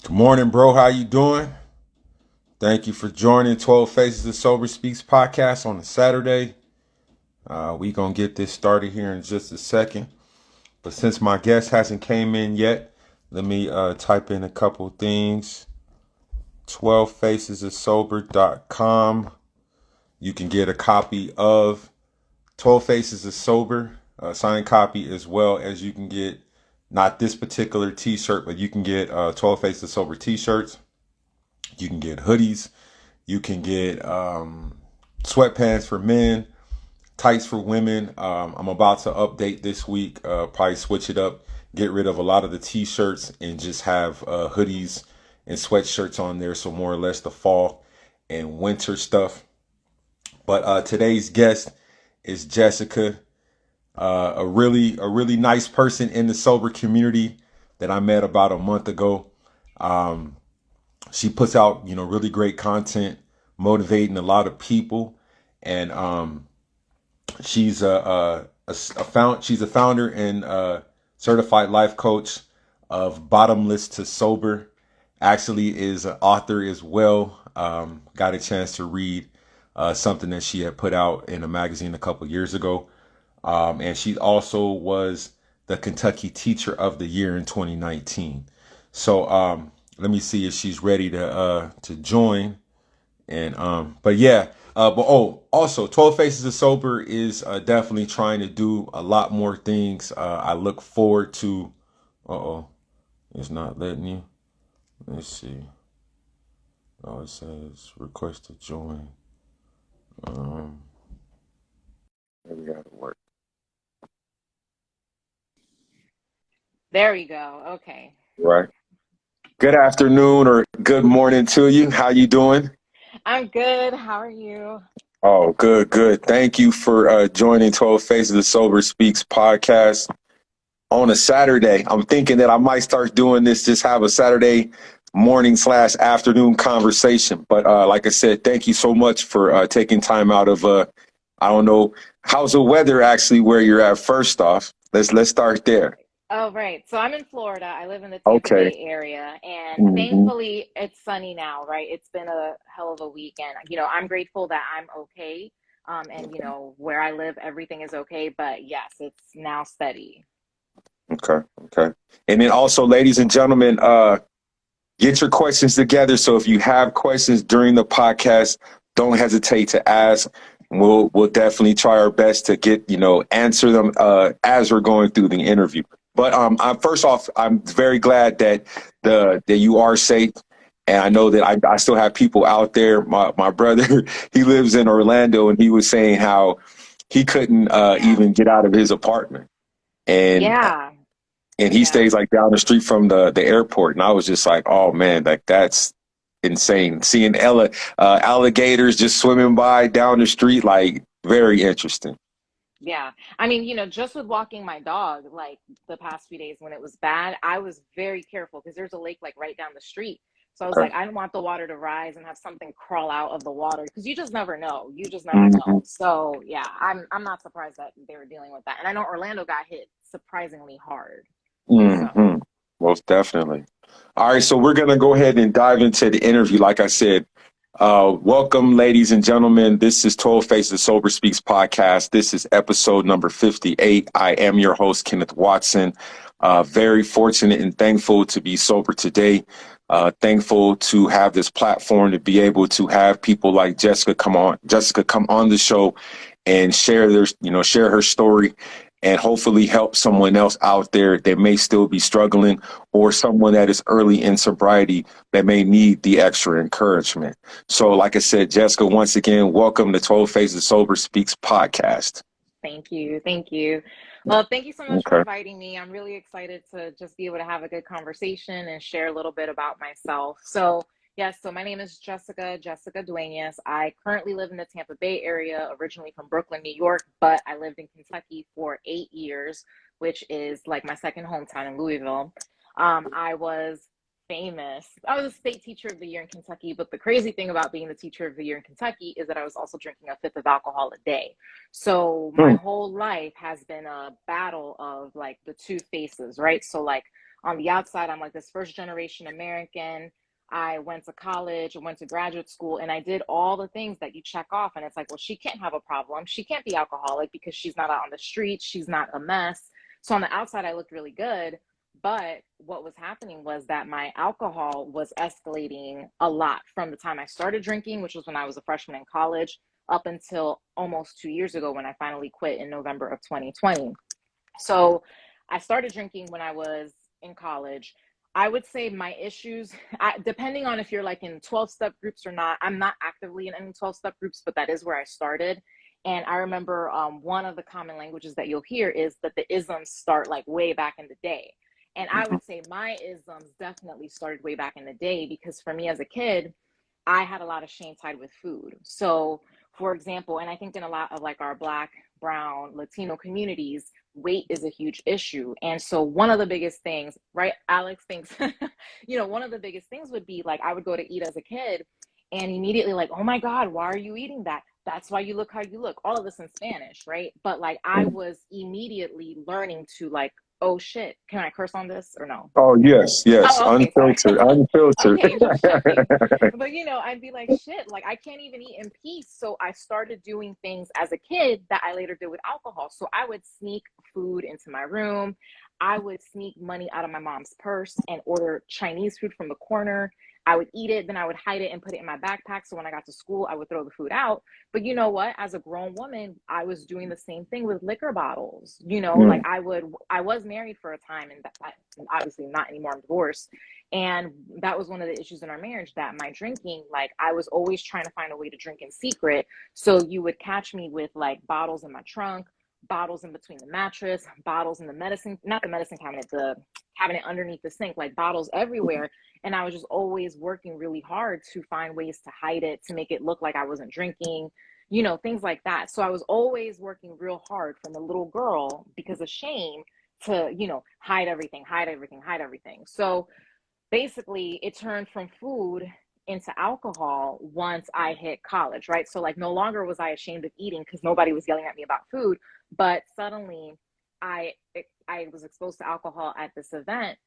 Good morning, bro. How you doing? Thank you for joining 12 Faces of Sober Speaks podcast on a Saturday. We gonna get this started here in just a second. But since my guest hasn't came in yet, let me type in a couple things. 12facesofsober.com. You can get a copy of 12 Faces of Sober, signed copy, as well as you can get not this particular t-shirt, but you can get 12 Faces of Sober t-shirts. You can get hoodies. You can get sweatpants for men, tights for women. I'm about to update this week, probably switch it up, get rid of a lot of the t-shirts and just have hoodies and sweatshirts on there. So more or less the fall and winter stuff. But today's guest is Jessica, a really nice person in the sober community that I met about a month ago. She puts out, really great content, motivating a lot of people, and she's she's a founder and certified life coach of Bottomless to Sober. Actually, is an author as well. Got a chance to read something that she had put out in a magazine a couple years ago, and she also was the Kentucky Teacher of the Year in 2019. So let me see if she's ready to join. And also 12 Faces of Sober is definitely trying to do a lot more things. I look forward to. It's not letting you. Let's see. Oh, it says request to join. Maybe that'll work. There we go. Okay. Right. Good afternoon or good morning to you. How you doing? I'm good. How are you? Oh, good. Thank you for joining 12 Faces of Sober Speaks podcast on a Saturday. I'm thinking that I might start doing this, just have a Saturday morning/afternoon conversation. But like I said, thank you so much for taking time out of, I don't know, how's the weather actually where you're at first off? Let's start there. Oh, right. So I'm in Florida. I live in the Tampa Okay. Bay area, and Hmm. thankfully it's sunny now, right? It's been a hell of a weekend. I'm grateful that I'm okay. Where I live, everything is okay. But yes, it's now steady. Okay. And then also, ladies and gentlemen, get your questions together. So if you have questions during the podcast, don't hesitate to ask. We'll definitely try our best to get, answer them as we're going through the interview. But first off, I'm very glad that that you are safe. And I know that I still have people out there. My brother, he lives in Orlando, and he was saying how he couldn't Yeah. even get out of his apartment. And Yeah. he Yeah. stays like down the street from the airport, and I was just like, oh man, like that's insane. Seeing alligators just swimming by down the street, like very interesting. Yeah. Just with walking my dog, like the past few days when it was bad, I was very careful because there's a lake like right down the street. So I was Okay. like, I don't want the water to rise and have something crawl out of the water because you just never know. You just never Hmm. know. So yeah, I'm not surprised that they were dealing with that. And I know Orlando got hit surprisingly hard. So Hmm. Most definitely. All right, so we're gonna go ahead and dive into the interview. Like I said, welcome, ladies and gentlemen. This is 12 Faces Sober Speaks podcast. This is episode number 58. I am your host, Kenneth Watson. Very fortunate and thankful to be sober today. Thankful to have this platform to be able to have people like Jessica come on the show and share her story and hopefully help someone else out there that may still be struggling, or someone that is early in sobriety that may need the extra encouragement. So, like I said, Jessica, once again, welcome to 12 Faces Sober Speaks podcast. thank you. Thank you. Well, thank you so much for Okay. inviting me. I'm really excited to just be able to have a good conversation and share a little bit about myself. So, yes, so my name is Jessica Duenas. I currently live in the Tampa Bay area, originally from Brooklyn, New York, but I lived in Kentucky for 8 years, which is like my second hometown in Louisville. I was famous. I was a state teacher of the year in Kentucky, but the crazy thing about being the teacher of the year in Kentucky is that I was also drinking a fifth of alcohol a day. So my Hmm. whole life has been a battle of like the two faces, right? So like on the outside, I'm like this first generation American. I went to college, I went to graduate school, and I did all the things that you check off. And it's like, well, she can't have a problem. She can't be alcoholic because she's not out on the streets. She's not a mess. So on the outside, I looked really good. But what was happening was that my alcohol was escalating a lot from the time I started drinking, which was when I was a freshman in college, up until almost 2 years ago when I finally quit in November of 2020. So I started drinking when I was in college. I would say my issues, depending on if you're like in 12 step groups or not, I'm not actively in any 12 step groups, but that is where I started. And I remember one of the common languages that you'll hear is that the isms start like way back in the day. And I would say my isms definitely started way back in the day because for me as a kid, I had a lot of shame tied with food. So, for example, and I think in a lot of like our Black, Brown, Latino communities, weight is a huge issue. And so, one of the biggest things, right? Alex thinks, one of the biggest things would be like I would go to eat as a kid and immediately, like, oh my God, why are you eating that? That's why you look how you look. All of this in Spanish, right? But like, I was immediately learning to, like, oh shit, can I curse on this or no? Oh, yes, yes. Oh, okay, sorry. Unfiltered, unfiltered. Okay, just checking. But I'd be like, shit, like I can't even eat in peace. So I started doing things as a kid that I later did with alcohol. So I would sneak food into my room. I would sneak money out of my mom's purse and order Chinese food from the corner. I would eat it, then I would hide it and put it in my backpack. So when I got to school, I would throw the food out. But you know what? As a grown woman, I was doing the same thing with liquor bottles. Like Mm, I was married for a time and obviously not anymore. I'm divorced. And that was one of the issues in our marriage, that my drinking, like I was always trying to find a way to drink in secret. So you would catch me with like bottles in my trunk, bottles in between the mattress, bottles in the medicine, not the medicine cabinet, the cabinet underneath the sink, like bottles everywhere. And I was just always working really hard to find ways to hide it, to make it look like I wasn't drinking, things like that. So I was always working real hard from a little girl because of shame to, hide everything, hide everything, hide everything. So basically it turned from food into alcohol once I hit college, right? So like no longer was I ashamed of eating because nobody was yelling at me about food, but suddenly I I was exposed to alcohol at this event.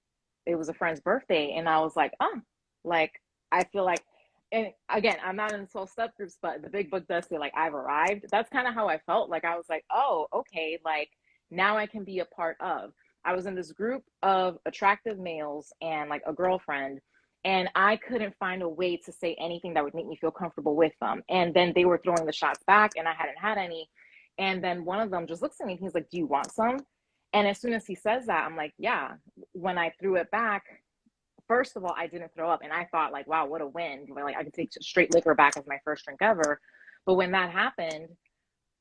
It was a friend's birthday and I was like, oh, like I feel like, and again, I'm not in the 12 step groups, but the big book does say like I've arrived. That's kind of how I felt. Like I was like, oh, okay, like now I can be a part of. I was in this group of attractive males and like a girlfriend, and I couldn't find a way to say anything that would make me feel comfortable with them. And then they were throwing the shots back, and I hadn't had any. And then one of them just looks at me and he's like, do you want some? And as soon as he says that, I'm like, yeah. When I threw it back, first of all, I didn't throw up. And I thought, like, wow, what a win. Like, I could take straight liquor back as my first drink ever. But when that happened,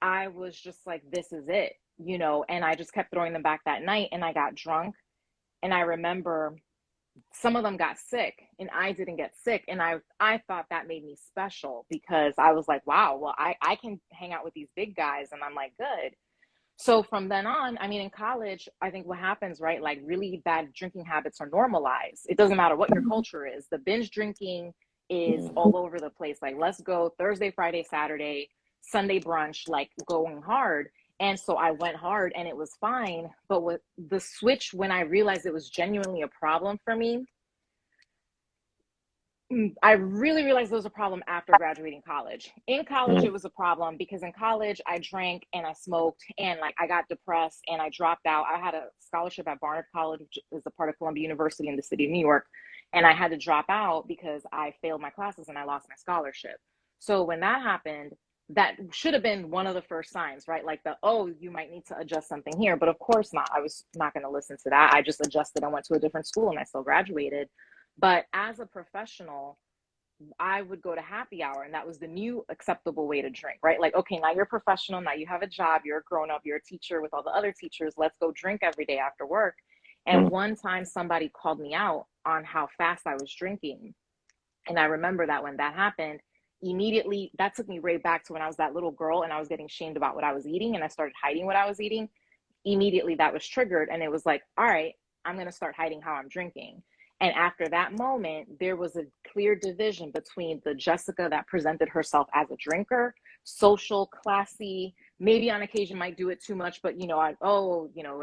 I was just like, this is it, and I just kept throwing them back that night and I got drunk. And I remember some of them got sick and I didn't get sick. And I thought that made me special because I was like, wow, well, I can hang out with these big guys and I'm like, good. So from then on, I mean, in college, I think what happens, right? Like really bad drinking habits are normalized. It doesn't matter what your culture is. The binge drinking is mm. all over the place. Like, let's go Thursday, Friday, Saturday, Sunday brunch, like going hard. And so I went hard and it was fine. But with the switch, when I realized it was genuinely a problem for me, I really realized it was a problem after graduating college. In college, Mm. it was a problem because in college, I drank and I smoked and like I got depressed and I dropped out. I had a scholarship at Barnard College, which is a part of Columbia University in the city of New York. And I had to drop out because I failed my classes and I lost my scholarship. So when that happened, that should have been one of the first signs, right? Like oh, you might need to adjust something here. But of course not. I was not going to listen to that. I just adjusted and went to a different school and I still graduated. But as a professional, I would go to happy hour, and that was the new acceptable way to drink, right? Like, okay, now you're a professional, now you have a job, you're a grown up, you're a teacher with all the other teachers. Let's go drink every day after work. And Mm. one time somebody called me out on how fast I was drinking. And I remember that when that happened, immediately that took me right back to when I was that little girl and I was getting shamed about what I was eating and I started hiding what I was eating. Immediately that was triggered and it was like, all right, I'm going to start hiding how I'm drinking. And after that moment, there was a clear division between the Jessica that presented herself as a drinker, social, classy, maybe on occasion might do it too much, but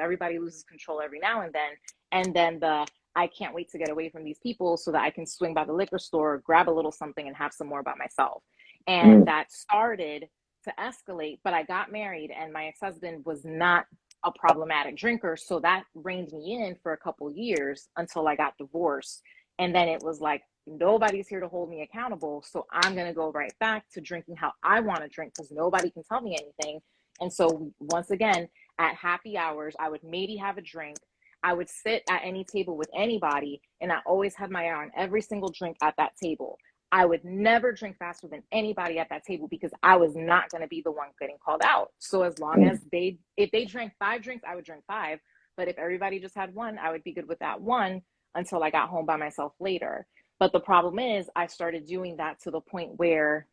everybody loses control every now and then. And then the I can't wait to get away from these people so that I can swing by the liquor store, grab a little something, and have some more by myself. And Mm. that started to escalate. But I got married, and my ex-husband was not a problematic drinker. So that reined me in for a couple years until I got divorced. And then it was like, nobody's here to hold me accountable. So I'm going to go right back to drinking how I want to drink because nobody can tell me anything. And so, once again, at happy hours, I would maybe have a drink. I would sit at any table with anybody, and I always had my eye on every single drink at that table. I would never drink faster than anybody at that table because I was not going to be the one getting called out. So as long as if they drank 5 drinks, I would drink 5. But if everybody just had one, I would be good with that one until I got home by myself later. But the problem is, I started doing that to the point where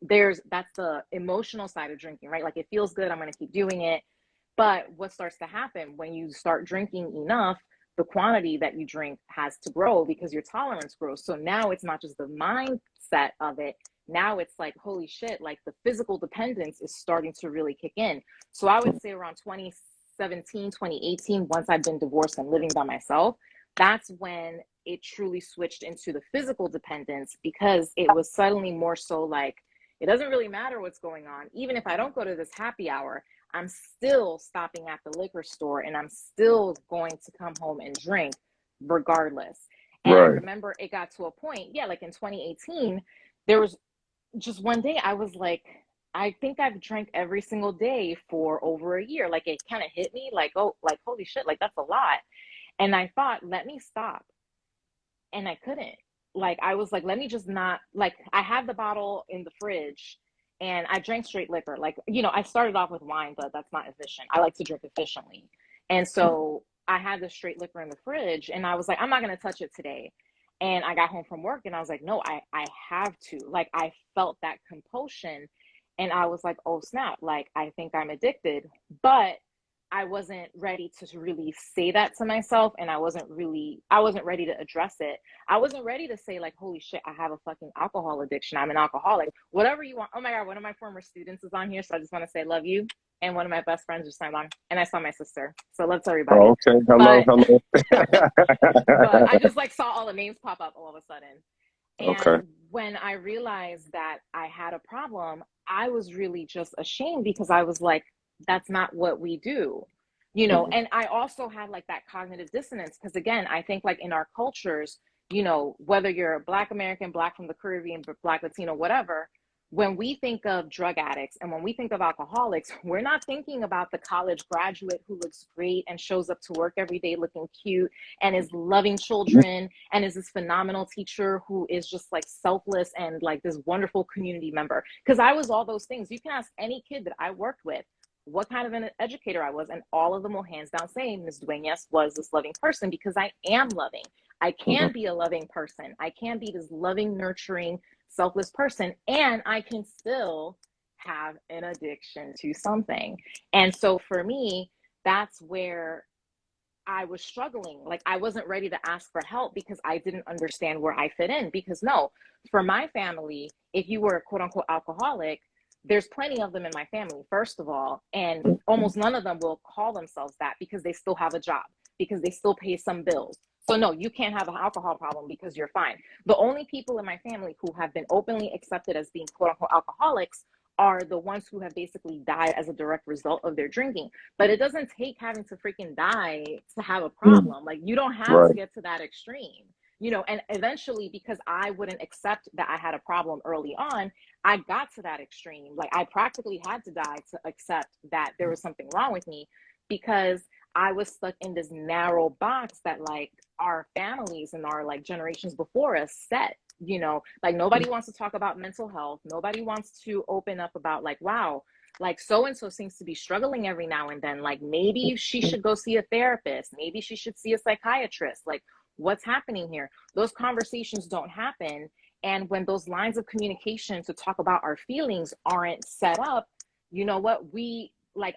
that's the emotional side of drinking, right? Like it feels good, I'm going to keep doing it. But what starts to happen when you start drinking enough, the quantity that you drink has to grow because your tolerance grows. So now it's not just the mindset of it. Now it's like, holy shit, like the physical dependence is starting to really kick in. So I would say around 2017, 2018, once I've been divorced and living by myself, that's when it truly switched into the physical dependence because it was suddenly more so like, it doesn't really matter what's going on. Even if I don't go to this happy hour, I'm still stopping at the liquor store and I'm still going to come home and drink regardless. And I Right. remember it got to a point, yeah, like in 2018, there was just one day I was like, I think I've drank every single day for over a year. Like it kind of hit me like, oh, like, holy shit, like that's a lot. And I thought, let me stop. And I couldn't. Like I was like, let me just not like I had the bottle in the fridge and I drank straight liquor. Like, I started off with wine, but that's not efficient. I like to drink efficiently. And so I had the straight liquor in the fridge and I was like, I'm not gonna touch it today. And I got home from work and I was like, no, I have to. Like I felt that compulsion and I was like, oh snap, like I think I'm addicted. But I wasn't ready to really say that to myself and I wasn't ready to address it. I wasn't ready to say like, holy shit, I have a fucking alcohol addiction. I'm an alcoholic. Whatever you want. Oh my God, one of my former students is on here. So I just want to say love you. And one of my best friends just signed on. And I saw my sister. So love to Oh, everybody. okay. Hello, But hello. but I just like saw all the names pop up all of a sudden. Okay. And when I realized that I had a problem, I was really just ashamed because I was like, that's not what we do. Mhm. And I also had like that cognitive dissonance because again, I think like in our cultures, whether you're a Black American, Black from the Caribbean, Black Latino, whatever, when we think of drug addicts and when we think of alcoholics, we're not thinking about the college graduate who looks great and shows up to work every day looking cute and is loving children and is this phenomenal teacher who is just like selfless and like this wonderful community member. Because I was all those things. You can ask any kid that I worked with what kind of an educator I was, and all of them will hands down say Ms. Duenas was this loving person because I am loving. I Mhm. can be a loving person. I can be this loving, nurturing, selfless person, and I can still have an addiction to something. And so for me, that's where I was struggling. Like I wasn't ready to ask for help because I didn't understand where I fit in. Because no, for my family, if you were a quote unquote alcoholic, there's plenty of them in my family, first of all, and almost none of them will call themselves that because they still have a job, because they still pay some bills. So no, you can't have an alcohol problem because you're fine. The only people in my family who have been openly accepted as being quote unquote alcoholics are the ones who have basically died as a direct result of their drinking. But it doesn't take having to freaking die to have a Mhm. problem. Like you don't have to Right. get to that extreme. And eventually, because I wouldn't accept that I had a problem early on, I got to that extreme. Like I practically had to die to accept that there was something wrong with me because I was stuck in this narrow box that like our families and our like generations before us set. Like nobody wants to talk about mental health. Nobody wants to open up about like, wow, like so and so seems to be struggling every now and then. Like maybe she should go see a therapist. Maybe she should see a psychiatrist. Like what's happening here? Those conversations don't happen. And when those lines of communication to talk about our feelings aren't set up, you know what?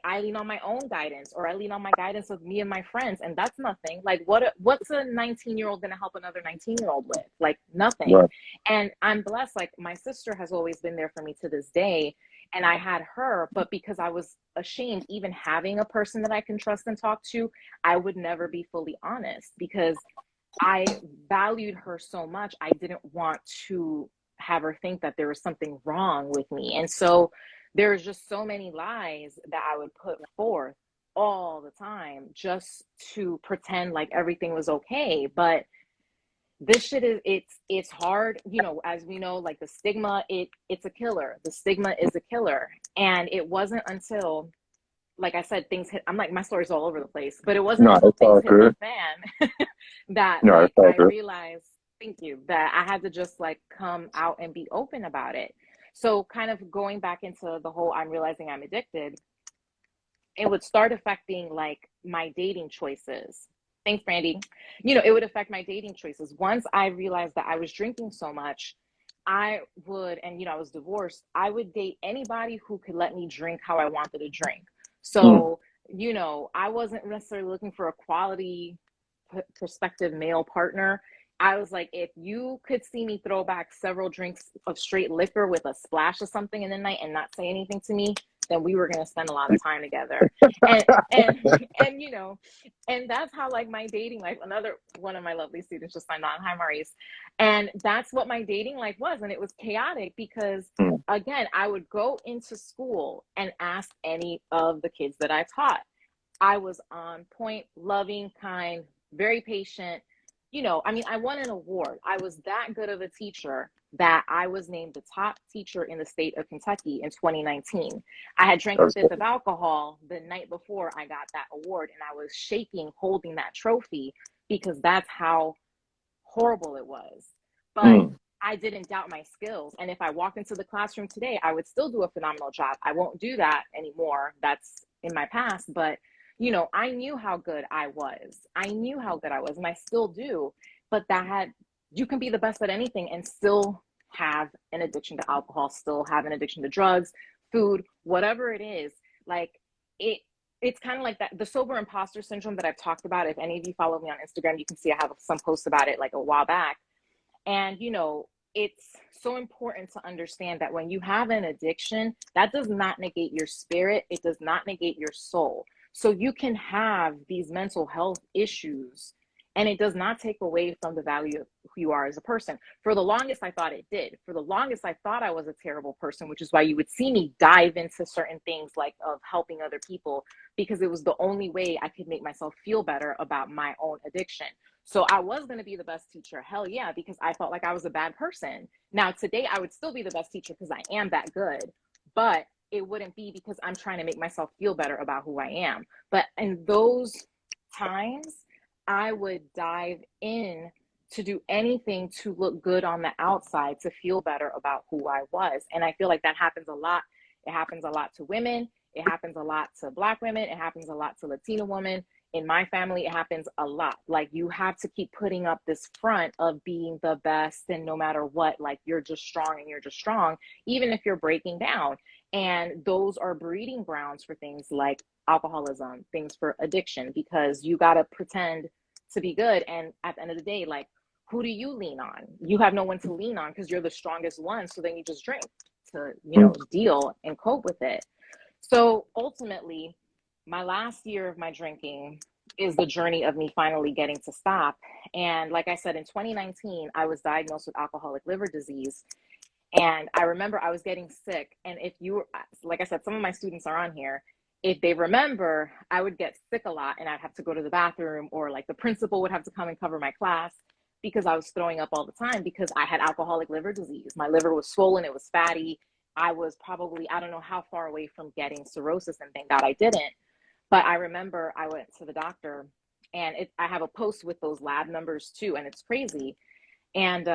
I lean on my own guidance or I lean on my guidance of me and my friends. And that's nothing. Like what's a 19-year-old going to help another 19-year-old with? Like nothing. Right. And I'm blessed. Like my sister has always been there for me to this day. And I had her, but because I was ashamed, even having a person that I can trust and talk to, I would never be fully honest because I valued her so much, I didn't want to have her think that there was something wrong with me. And so there's just so many lies that I would put forth all the time just to pretend like everything was okay. But this shit is, it's hard, as we know, like the stigma, it's a killer. The stigma is a killer. And it wasn't until, like I said, things hit. I'm like, my story's all over the place, but it wasn't No, until it's things all hit the good. fan that No, like it's all I good. realized, thank you, that I had to just like come out and be open about it. So kind of going back into the whole I'm realizing I'm addicted, it would start affecting like my dating choices. Thanks, Brandy. It would affect my dating choices. Once I realized that I was drinking so much, I would, and I was divorced, I would date anybody who could let me drink how I wanted to drink. Mm. So, I wasn't necessarily looking for a quality prospective male partner. I was like, if you could see me throw back several drinks of straight liquor with a splash of something in the night and not say anything to me, then we were going to spend a lot of time together. And and and that's how like my dating life. Another one of my lovely students just signed on. Hi, Maurice. And that's what my dating life was, and it was chaotic because Mm. again, I would go into school and ask any of the kids that I taught. I was on point, loving, kind, very patient. I mean, I won an award. I was that good of a teacher that I was named the top teacher in the state of Kentucky in 2019. I had drank a That's fifth of alcohol the night before I got that award, and I was shaking holding that trophy because that's how horrible it was. But mm. I didn't doubt my skills. And if I walked into the classroom today, I would still do a phenomenal job. I won't do that anymore. That's in my past. But, I knew how good I was. I knew how good I was, and I still do. But you can be the best at anything and still have an addiction to alcohol, still have an addiction to drugs, food, whatever it is. Like, it, it's kind of like that, the sober imposter syndrome that I've talked about. If any of you follow me on Instagram, you can see I have some posts about it like a while back. And, it's so important to understand that when you have an addiction, that does not negate your spirit, it does not negate your soul. So you can have these mental health issues, and it does not take away from the value of who you are as a person. For the longest, I thought it did. For the longest, I thought I was a terrible person, which is why you would see me dive into certain things like of helping other people, because it was the only way I could make myself feel better about my own addiction. So I was going to be the best teacher. Hell yeah, because I felt like I was a bad person. Now, today, I would still be the best teacher because I am that good, but it wouldn't be because I'm trying to make myself feel better about who I am. But in those times, I would dive in to do anything to look good on the outside, to feel better about who I was. And I feel like that happens a lot. It happens a lot to women. It happens a lot to Black women. It happens a lot to Latina women. In my family, it happens a lot. Like, you have to keep putting up this front of being the best, and no matter what, like, you're just strong and you're just strong, even if you're breaking down. And those are breeding grounds for things like alcoholism, things for addiction, because you got to pretend to be good. And at the end of the day, like, who do you lean on? You have no one to lean on because you're the strongest one. So then you just drink to, Mm. deal and cope with it. So ultimately, my last year of my drinking is the journey of me finally getting to stop. And like I said, in 2019, I was diagnosed with alcoholic liver disease. And I remember I was getting sick. And if you were, like I said, some of my students are on here. If they remember, I would get sick a lot and I'd have to go to the bathroom, or like the principal would have to come and cover my class because I was throwing up all the time because I had alcoholic liver disease. My liver was swollen, it was fatty. I was probably, I don't know how far away from getting cirrhosis, and thank God I didn't. But I remember I went to the doctor, and I have a post with those lab numbers too, and it's crazy. And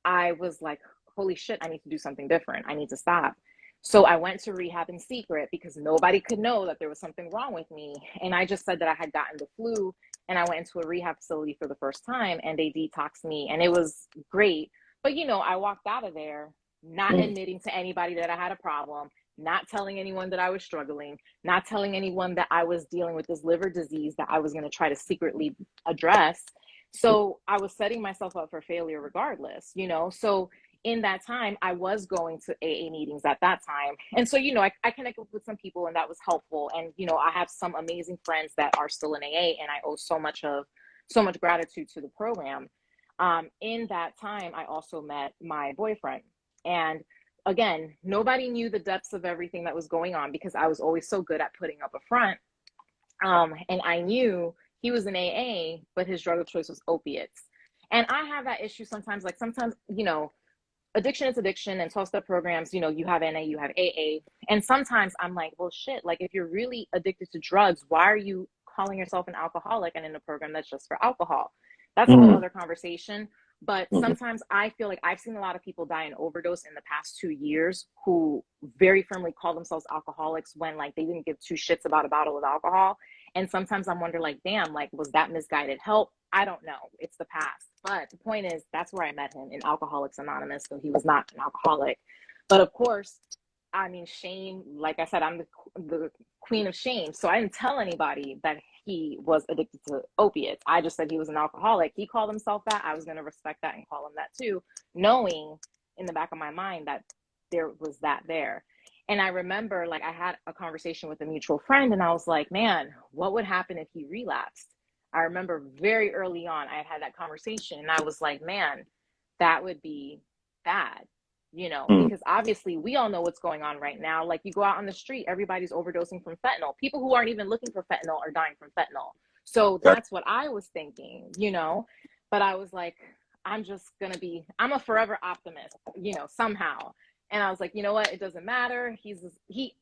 I was like, holy shit, I need to do something different. I need to stop. So I went to rehab in secret because nobody could know that there was something wrong with me. And I just said that I had gotten the flu, and I went into a rehab facility for the first time, and they detoxed me, and it was great. But I walked out of there not Mm. admitting to anybody that I had a problem, not telling anyone that I was struggling, not telling anyone that I was dealing with this liver disease that I was going to try to secretly address. So I was setting myself up for failure regardless. So in that time, I was going to AA meetings at that time. And so, I connected with some people, and that was helpful. And, I have some amazing friends that are still in AA, and I owe so much of so much gratitude to the program. In that time, I also met my boyfriend. And again, nobody knew the depths of everything that was going on because I was always so good at putting up a front. And I knew he was in AA, but his drug of choice was opiates. And I have that issue sometimes. Like sometimes, addiction is addiction, and 12-step programs, you have NA, you have AA. And sometimes I'm like, well, shit, like if you're really addicted to drugs, why are you calling yourself an alcoholic and in a program that's just for alcohol? That's a whole Mm-hmm. other conversation. But Mm-hmm. sometimes I feel like I've seen a lot of people die in overdose in the past 2 years who very firmly call themselves alcoholics when like they didn't give two shits about a bottle of alcohol. And sometimes I'm wondering, like, damn, like, was that misguided help? I don't know. It's the past. But the point is, that's where I met him in Alcoholics Anonymous, so he was not an alcoholic. But of course, I mean, shame, like I said, I'm the queen of shame. So I didn't tell anybody that he was addicted to opiates. I just said he was an alcoholic. He called himself that. I was going to respect that and call him that too, knowing in the back of my mind that there was that there. And I remember, like, I had a conversation with a mutual friend, and I was like, man, what would happen if he relapsed? I remember very early on, I had that conversation, and I was like, man, that would be bad, Mm-hmm. because obviously we all know what's going on right now. Like, you go out on the street, everybody's overdosing from fentanyl. People who aren't even looking for fentanyl are dying from fentanyl. So That, that's what I was thinking. But I was like, I'm a forever optimist, somehow. And I was like, you know what? It doesn't matter. He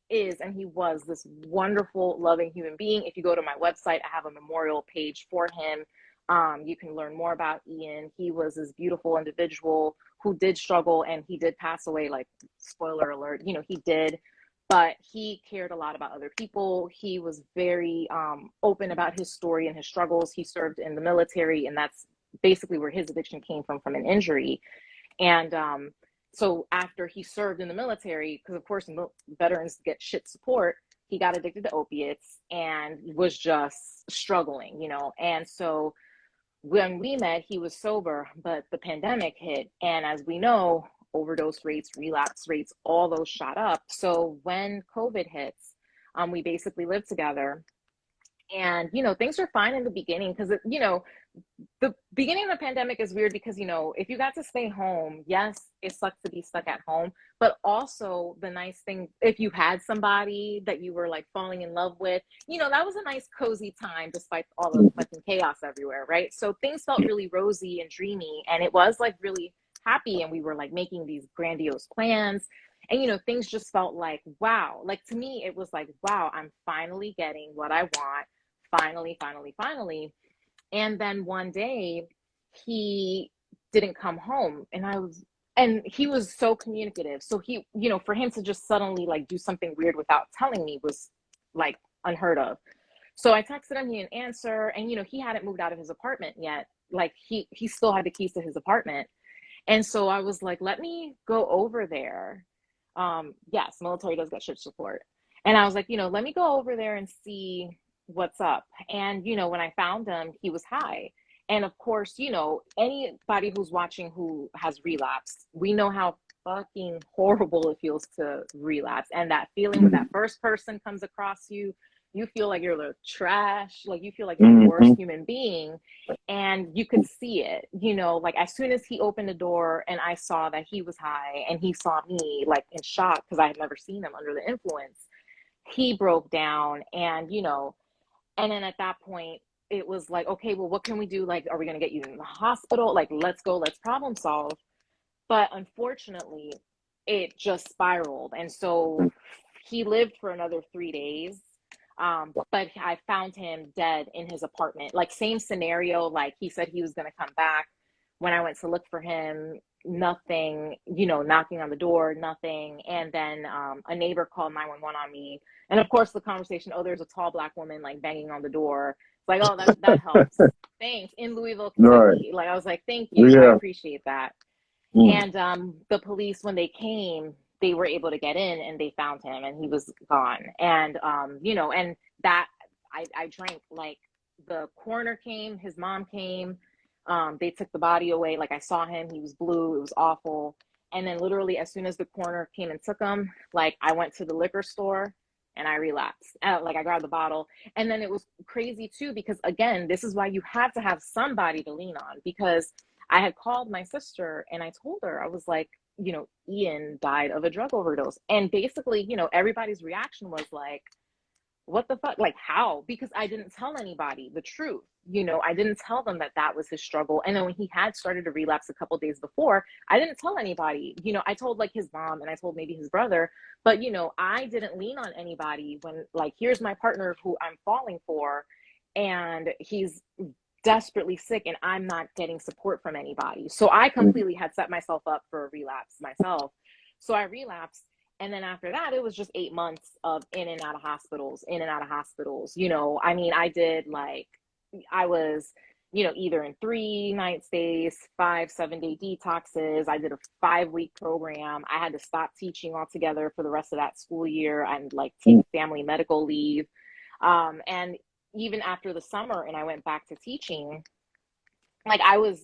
is and he was this wonderful, loving human being. If you go to my website, I have a memorial page for him. You can learn more about Ian. He was this beautiful individual who did struggle, and he did pass away. Like, spoiler alert, he did. But he cared a lot about other people. He was very open about his story and his struggles. He served in the military, and that's basically where his addiction came from an injury. And so after he served in the military, because of course veterans get shit support, he got addicted to opiates and was just struggling. And so when we met, he was sober, but the pandemic hit. And as we know, overdose rates, relapse rates, all those shot up. So when COVID hits, we basically lived together. And, things were fine in the beginning because, the beginning of the pandemic is weird because, if you got to stay home, yes, it sucks to be stuck at home. But also the nice thing, if you had somebody that you were like falling in love with, that was a nice cozy time despite all the fucking chaos everywhere, right? So things felt really rosy and dreamy, and it was like really happy, and we were like making these grandiose plans. And things just felt like, wow. Like, to me it was like, wow, I'm finally getting what I want. Finally, finally, finally. And then one day he didn't come home, and he was so communicative. So for him to just suddenly like do something weird without telling me was like unheard of. So I texted him, he didn't answer, and he hadn't moved out of his apartment yet. Like, he still had the keys to his apartment. And so I was like, let me go over there. Yes, military does get shit support. And I was like, let me go over there and see what's up. And, when I found him, he was high. And of course, anybody who's watching who has relapsed, we know how fucking horrible it feels to relapse. And that feeling when that first person comes across you, you feel like you're the trash, like you feel like you're the mm-hmm. worst human being. And you could see it, like as soon as he opened the door and I saw that he was high and he saw me like in shock because I had never seen him under the influence, he broke down. And then at that point, it was like, okay, well, what can we do? Like, are we going to get you in the hospital? Like, let's go, let's problem solve. But unfortunately, it just spiraled. And so he lived for another 3 days. But I found him dead in his apartment. Like, same scenario. Like, he said he was going to come back. When I went to look for him, nothing, knocking on the door, nothing. And then a neighbor called 911 on me. And of course, the conversation, oh, there's a tall Black woman like banging on the door. It's like, oh, that helps. Thanks. In Louisville, Right. Kentucky. Like, I was like, thank you. I Yeah. appreciate that. Mm. And the police, when they came, they were able to get in and they found him and he was gone. And, and that I drank, like, the coroner came, his mom came, they took the body away. Like, I saw him, he was blue, it was awful. And then literally as soon as the coroner came and took him, like, I went to the liquor store and I relapsed. Like I grabbed the bottle. And then it was crazy too, because again, this is why you have to have somebody to lean on, because I had called my sister and I told her, I was like, Ian died of a drug overdose. And basically, everybody's reaction was like, what the fuck? Like, how? Because I didn't tell anybody the truth. I didn't tell them that that was his struggle. And then when he had started to relapse a couple days before, I didn't tell anybody. I told like his mom and I told maybe his brother, but I didn't lean on anybody when, like, here's my partner who I'm falling for, and he's desperately sick and I'm not getting support from anybody. So I completely had set myself up for a relapse myself. So I relapsed. And then after that, it was just 8 months of in and out of hospitals, in and out of hospitals. I mean, I did like, I was, either in 3 night stays, 5 7-day detoxes. I did a 5-week program. I had to stop teaching altogether for the rest of that school year and like take family medical leave. And even after the summer and I went back to teaching, like I was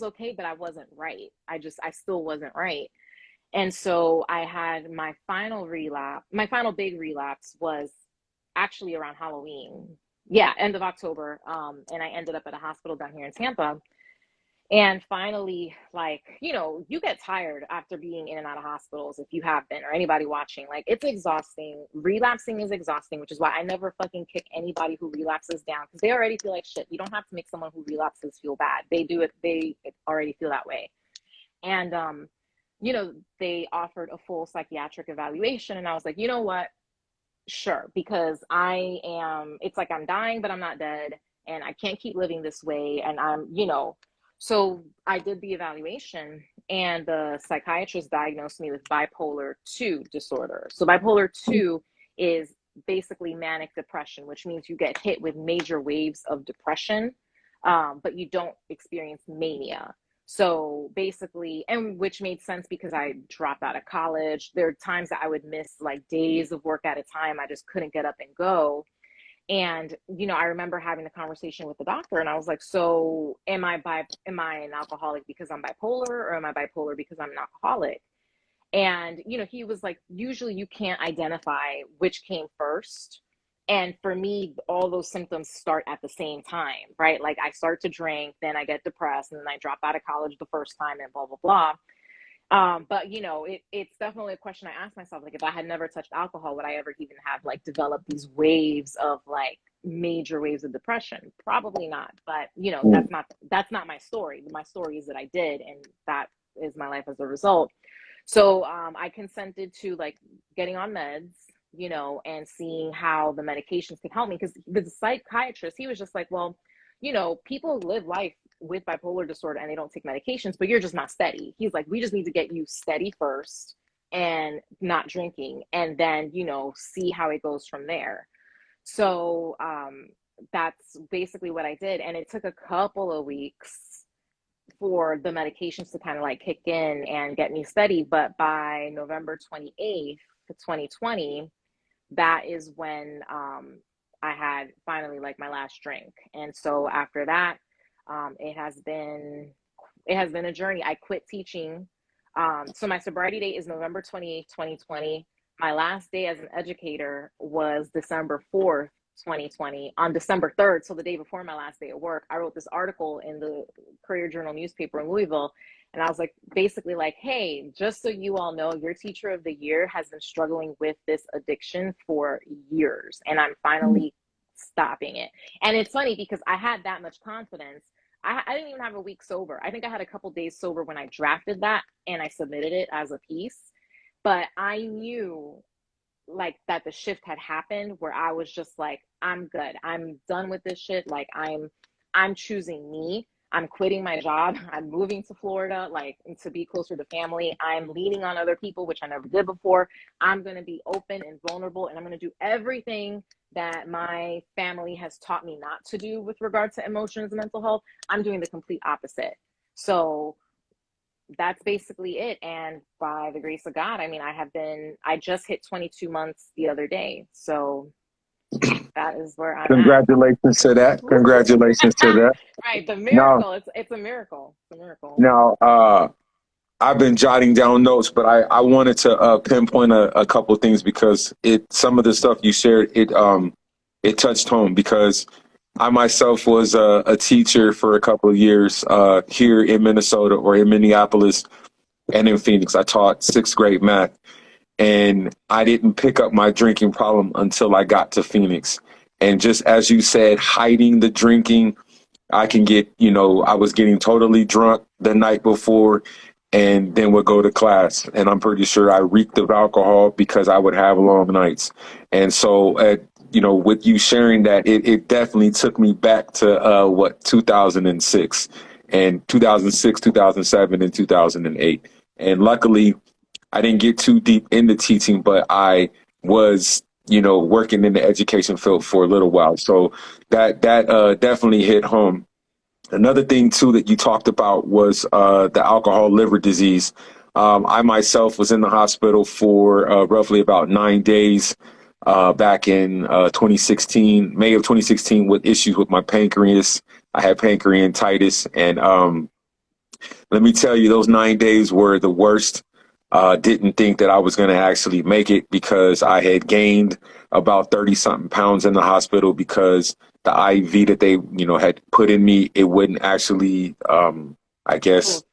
okay, but I wasn't right. I still wasn't right. And so I had my final relapse. My final big relapse was actually around Halloween. Yeah, end of October. And I ended up at a hospital down here in Tampa. And finally, like, you get tired after being in and out of hospitals if you have been, or anybody watching. Like, it's exhausting. Relapsing is exhausting, which is why I never fucking kick anybody who relapses down, because they already feel like shit. You don't have to make someone who relapses feel bad. They do it, they already feel that way. And they offered a full psychiatric evaluation. And I was like, you know what? Sure. Because it's like I'm dying, but I'm not dead. And I can't keep living this way. And so I did the evaluation and the psychiatrist diagnosed me with bipolar 2 disorder. So bipolar 2 is basically manic depression, which means you get hit with major waves of depression, but you don't experience mania. So basically, and which made sense because I dropped out of college. There are times that I would miss like days of work at a time. I just couldn't get up and go. And, I remember having the conversation with the doctor and I was like, so am I an alcoholic because I'm bipolar, or am I bipolar because I'm an alcoholic? And, he was like, usually you can't identify which came first. And for me, all those symptoms start at the same time, right? Like I start to drink, then I get depressed, and then I drop out of college the first time and blah, blah, blah. But it's definitely a question I asked myself, like, if I had never touched alcohol, would I ever even have like developed these waves of like major waves of depression? Probably not. But that's not my story. My story is that I did, and that is my life as a result. So I consented to like getting on meds, and seeing how the medications could help me, because the psychiatrist, he was just like, well, people live life with bipolar disorder and they don't take medications, but you're just not steady. He's like, we just need to get you steady first and not drinking, and then, see how it goes from there. So that's basically what I did. And it took a couple of weeks for the medications to kind of like kick in and get me steady. But by November 28th, 2020, that is when I had finally like my last drink. And so after that, it has been a journey. I quit teaching. So my sobriety date is November 28th, 2020. My last day as an educator was December 4th, 2020. On December 3rd, so the day before my last day at work, I wrote this article in the Courier Journal newspaper in Louisville. And I was like, basically like, hey, just so you all know, your teacher of the year has been struggling with this addiction for years, and I'm finally stopping it. And it's funny because I had that much confidence. I didn't even have a week sober. I think I had a couple days sober when I drafted that and I submitted it as a piece. But I knew like that the shift had happened, where I was just like, I'm good. I'm done with this shit. Like I'm choosing me. I'm quitting my job. I'm moving to Florida, like to be closer to family. I'm leaning on other people, which I never did before. I'm going to be open and vulnerable, and I'm going to do everything that my family has taught me not to do with regard to emotions and mental health. I'm doing the complete opposite. So that's basically it. And by the grace of God, I mean, I just hit 22 months the other day. So that is where I'm at. Congratulations to that. Congratulations to that. Right. The Now, miracle. It's a miracle. It's a miracle. now, I've been jotting down notes, but I wanted to pinpoint a couple of things because some of the stuff you shared it touched home because I myself was a teacher for a couple of years here in Minnesota or in Minneapolis and in Phoenix. I taught sixth grade math, and I didn't pick up my drinking problem until I got to Phoenix. And just as you said, hiding the drinking, I can get, I was getting totally drunk the night before and then would go to class. And I'm pretty sure I reeked of alcohol because I would have long nights. And so, with you sharing that, it definitely took me back to 2006 and 2006, 2007, and 2008. And luckily, I didn't get too deep into teaching, but I was, working in the education field for a little while. So that definitely hit home. Another thing too that you talked about was the alcohol liver disease. I myself was in the hospital for roughly about 9 days back in 2016, May of 2016, with issues with my pancreas. I had pancreatitis, and let me tell you, those 9 days were the worst. Didn't think that I was going to actually make it because I had gained about 30 something pounds in the hospital because the IV that they, had put in me, it wouldn't actually, I guess,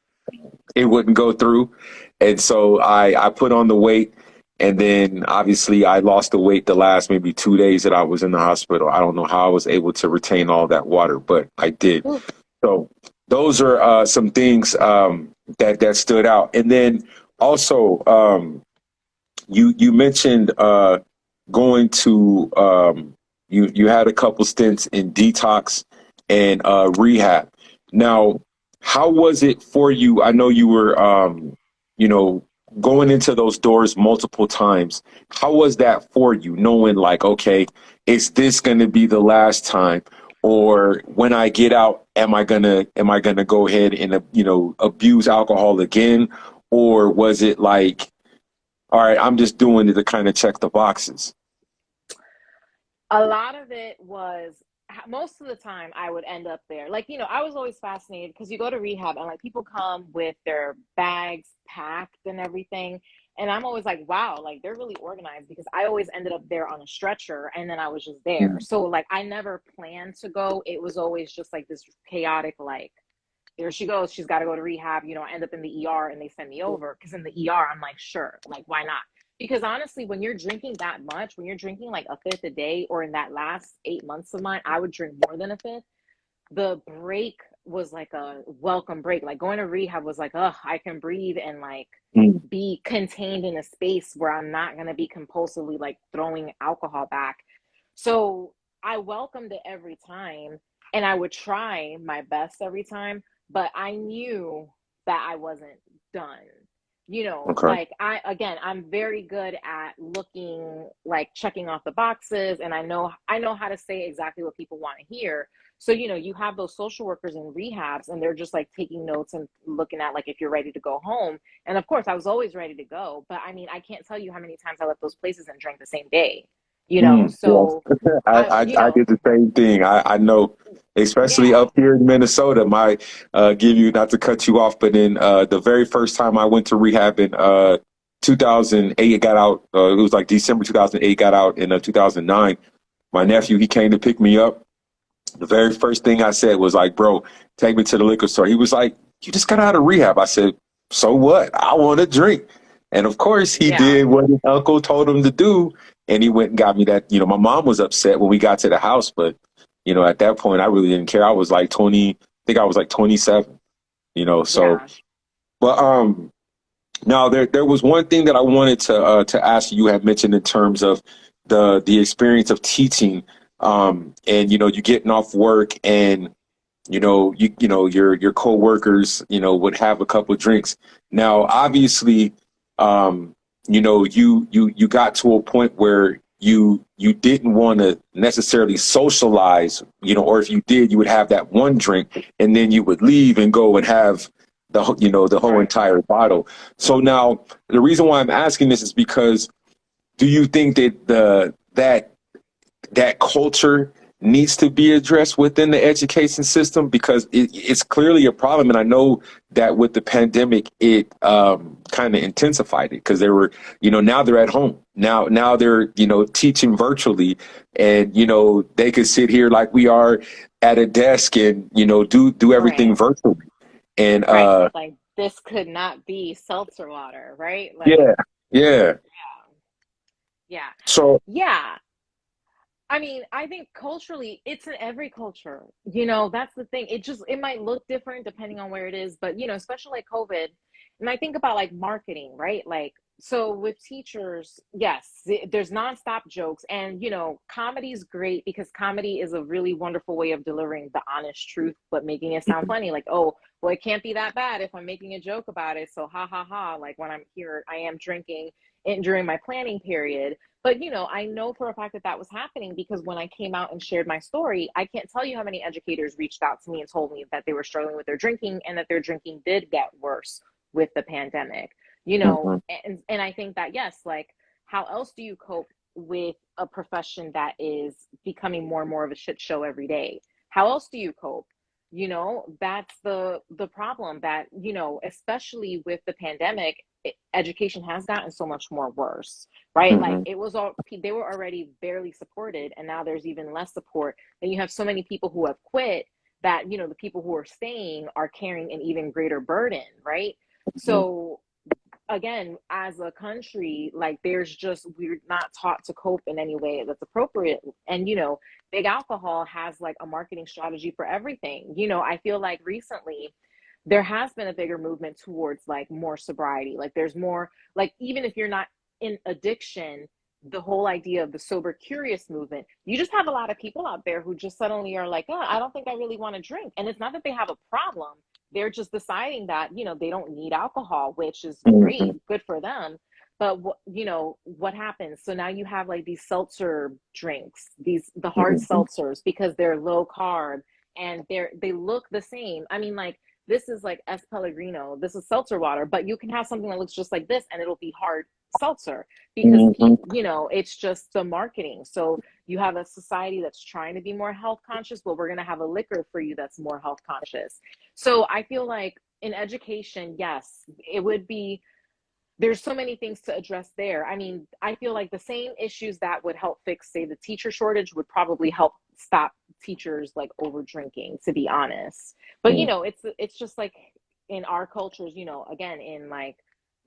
it wouldn't go through. And so I put on the weight. And then obviously I lost the weight the last maybe 2 days that I was in the hospital. I don't know how I was able to retain all that water, but I did. Ooh. So those are some things that stood out. And then also, you mentioned going to you had a couple stints in detox and rehab. Now, how was it for you? I know you were you know going into those doors multiple times. How was that for you, knowing like, okay, is this going to be the last time? Or when I get out, am I gonna go ahead and abuse alcohol again? Or was it like, all right, I'm just doing it to kind of check the boxes? A lot of it was, most of the time I would end up there. Like, I was always fascinated because you go to rehab and like people come with their bags packed and everything. And I'm always like, wow, like they're really organized because I always ended up there on a stretcher and then I was just there. Mm, So like I never planned to go. It was always just like this chaotic, like, there she goes. She's got to go to rehab. I end up in the ER and they send me over because in the ER, I'm like, sure, like, why not? Because honestly, when you're drinking that much, when you're drinking like a fifth a day, or in that last 8 months of mine, I would drink more than a fifth. The break was like a welcome break. Like going to rehab was like, oh, I can breathe and like mm, be contained in a space where I'm not going to be compulsively like throwing alcohol back. So I welcomed it every time and I would try my best every time, but I knew that I wasn't done. okay. Like I'm very good at looking, like checking off the boxes, and I know how to say exactly what people want to hear. So, you have those social workers in rehabs and they're just like taking notes and looking at like if you're ready to go home. And of course, I was always ready to go, but I mean, I can't tell you how many times I left those places and drank the same day, Yes. So I, I, I you I know, did the same thing. I know, especially yeah, up here in Minnesota. My give you not to cut you off, but in the very first time I went to rehab in 2008, got out. It was like December 2008. Got out in 2009. My nephew, he came to pick me up. The very first thing I said was like, "Bro, take me to the liquor store." He was like, "You just got out of rehab." I said, "So what? I want to drink." And of course, he yeah, did what his uncle told him to do, and he went and got me that. My mom was upset when we got to the house, but at that point, I really didn't care. I was like 20. I think I was like 27. So, yeah. but now there was one thing that I wanted to ask you. You had mentioned in terms of the experience of teaching, and you getting off work and your coworkers would have a couple of drinks. Now obviously, you got to a point where you didn't want to necessarily socialize, or if you did, you would have that one drink and then you would leave and go and have the whole Right. entire bottle. So now the reason why I'm asking this is because, do you think that that culture needs to be addressed within the education system because it's clearly a problem. And I know that with the pandemic, it kind of intensified it because they were, now they're at home. Now they're, teaching virtually, and, they could sit here like we are at a desk and, do everything Right. virtually. And Right. Like this could not be seltzer water, right? Like, yeah, yeah. yeah. So, Yeah. I mean, I think culturally, it's in every culture. That's the thing. It might look different depending on where it is, but especially like COVID. And I think about like marketing, right? Like, so with teachers, yes, there's nonstop jokes, and comedy is great because comedy is a really wonderful way of delivering the honest truth, but making it sound funny. Like, oh, well, it can't be that bad if I'm making a joke about it. So, ha ha ha. Like when I'm here, I am drinking during my planning period, but I know for a fact that that was happening because when I came out and shared my story, I can't tell you how many educators reached out to me and told me that they were struggling with their drinking and that their drinking did get worse with the pandemic. mhm, And I think that yes, like how else do you cope with a profession that is becoming more and more of a shit show every day? How else do you cope? That's the problem that, especially with the pandemic, education has gotten so much more worse, right? Like mhm, it was all they were already barely supported, and now there's even less support. Then you have so many people who have quit that the people who are staying are carrying an even greater burden, right? mhm, So again, as a country, like we're not taught to cope in any way that's appropriate. And big alcohol has like a marketing strategy for everything. I feel like recently there has been a bigger movement towards like more sobriety. Like there's more, like even if you're not in addiction, the whole idea of the sober curious movement, you just have a lot of people out there who just suddenly are like, oh, I don't think I really want to drink. And it's not that they have a problem, they're just deciding that they don't need alcohol, which is great, mhm, good for them. But what happens? So now you have like these seltzer drinks, the hard mhm. seltzers, because they're low carb and they look the same. I mean, like this is like S Pellegrino, this is seltzer water, but you can have something that looks just like this and it'll be hard seltzer because Mhm. people, it's just the marketing. So you have a society that's trying to be more health conscious, but we're going to have a liquor for you that's more health conscious. So I feel like in education, yes, it would be, there's so many things to address there. I mean, I feel like the same issues that would help fix, say, the teacher shortage would probably help stop teachers like over drinking, to be honest. But Mhm. it's just like in our cultures, again, in like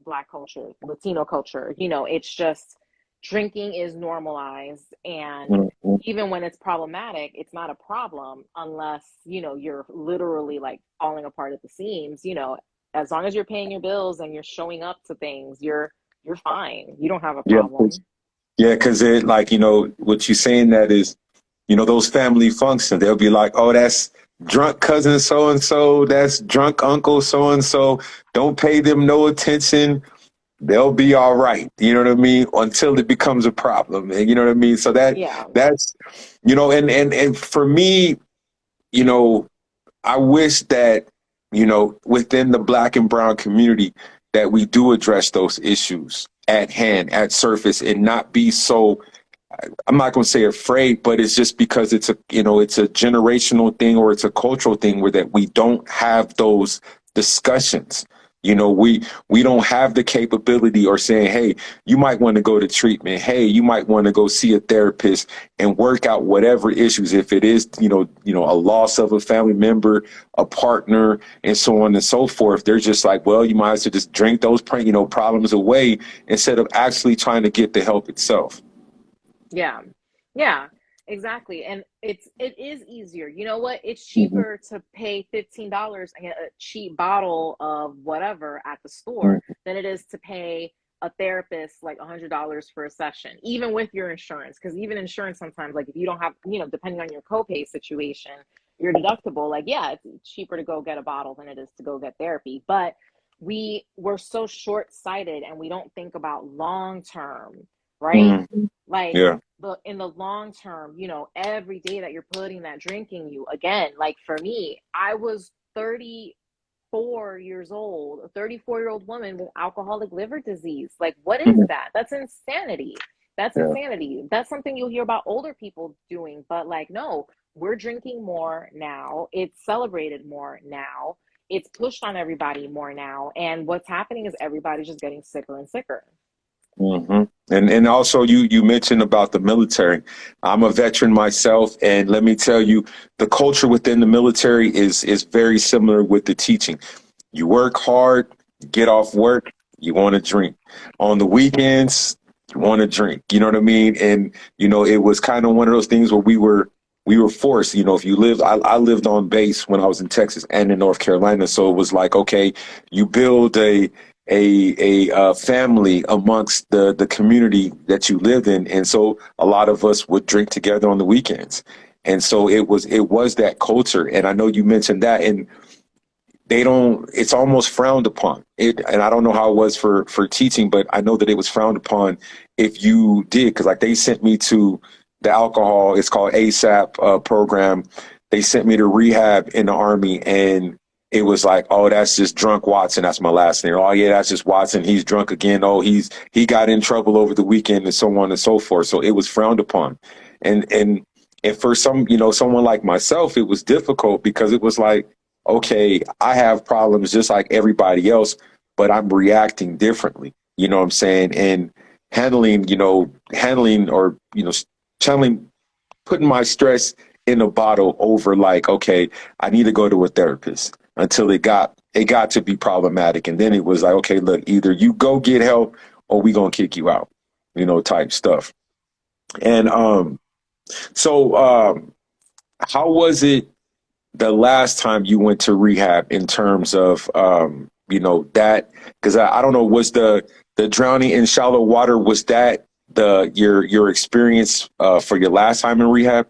Black culture, Latino culture, it's just drinking is normalized, and Mhm. even when it's problematic, it's not a problem unless you're literally like falling apart at the seams. As long as you're paying your bills and you're showing up to things, you're fine. You don't have a Yeah, problem. yeah, because it like what you're saying that is those family functions. They'll be like, oh, that's drunk cousin so and so, that's drunk uncle so and so. Don't pay them no attention. They'll be all right. You know what I mean? Until it becomes a problem, and you know what I mean. So Yeah. that's and for me, you know, I wish that, within the black and brown community, that we do address those issues at hand, at surface, and not be so, I'm not going to say afraid, but it's just because it's a generational thing or it's a cultural thing where that we don't have those discussions. We don't have the capability or saying, hey, you might want to go to treatment. Hey, you might want to go see a therapist and work out whatever issues. If it is, a loss of a family member, a partner, and so on and so forth, they're just like, well, you might as well just drink those, problems away instead of actually trying to get the help itself. Yeah. Yeah, exactly. And it is easier. You know what? It's Mhm. cheaper to pay $15 and get a cheap bottle of whatever at the store Mhm. than it is to pay a therapist like $100 for a session, even with your insurance. Because even insurance sometimes, like if you don't have, depending on your copay situation, your deductible, like yeah, it's cheaper to go get a bottle than it is to go get therapy. But we're so short-sighted and we don't think about long term, right? Mhm. Like Yeah. in the long term, every day that you're putting that drink in you, again, like for me, I was 34 years old, a 34-year-old woman with alcoholic liver disease. Like, what is Mhm. that? That's insanity. That's Yeah. insanity. That's something you'll hear about older people doing, but like, no, we're drinking more now. It's celebrated more now. It's pushed on everybody more now. And what's happening is everybody's just getting sicker and sicker. hmm And also you mentioned about the military. I'm a veteran myself, and let me tell you, the culture within the military is very similar with the teaching. You work hard, you get off work, you want to drink. On the weekends, you want to drink. You know what I mean? And it was kind of one of those things where we were forced. If you lived, I lived on base when I was in Texas and in North Carolina, so it was like, okay, you build a family amongst the community that you lived in, and so a lot of us would drink together on the weekends, and so it was that culture. And I know you mentioned that, and they don't. It's almost frowned upon. And I don't know how it was for teaching, but I know that it was frowned upon if you did, because like they sent me to the alcohol. It's called ASAP program. They sent me to rehab in the army, and it was like, oh, that's just drunk Watson. That's my last name. Oh yeah, that's just Watson. He's drunk again. Oh, he got in trouble over the weekend, and so on and so forth. So it was frowned upon, and for someone like myself, it was difficult because it was like, okay, I have problems just like everybody else, but I'm reacting differently. You know what I'm saying? And handling or, channeling, putting my stress in a bottle over like, okay, I need to go to a therapist until it got to be problematic. And then it was like, okay, look, either you go get help or we gonna kick you out, type stuff. And so how was it the last time you went to rehab in terms of that? Because I don't know, was the drowning in shallow water, was that the your experience for your last time in rehab?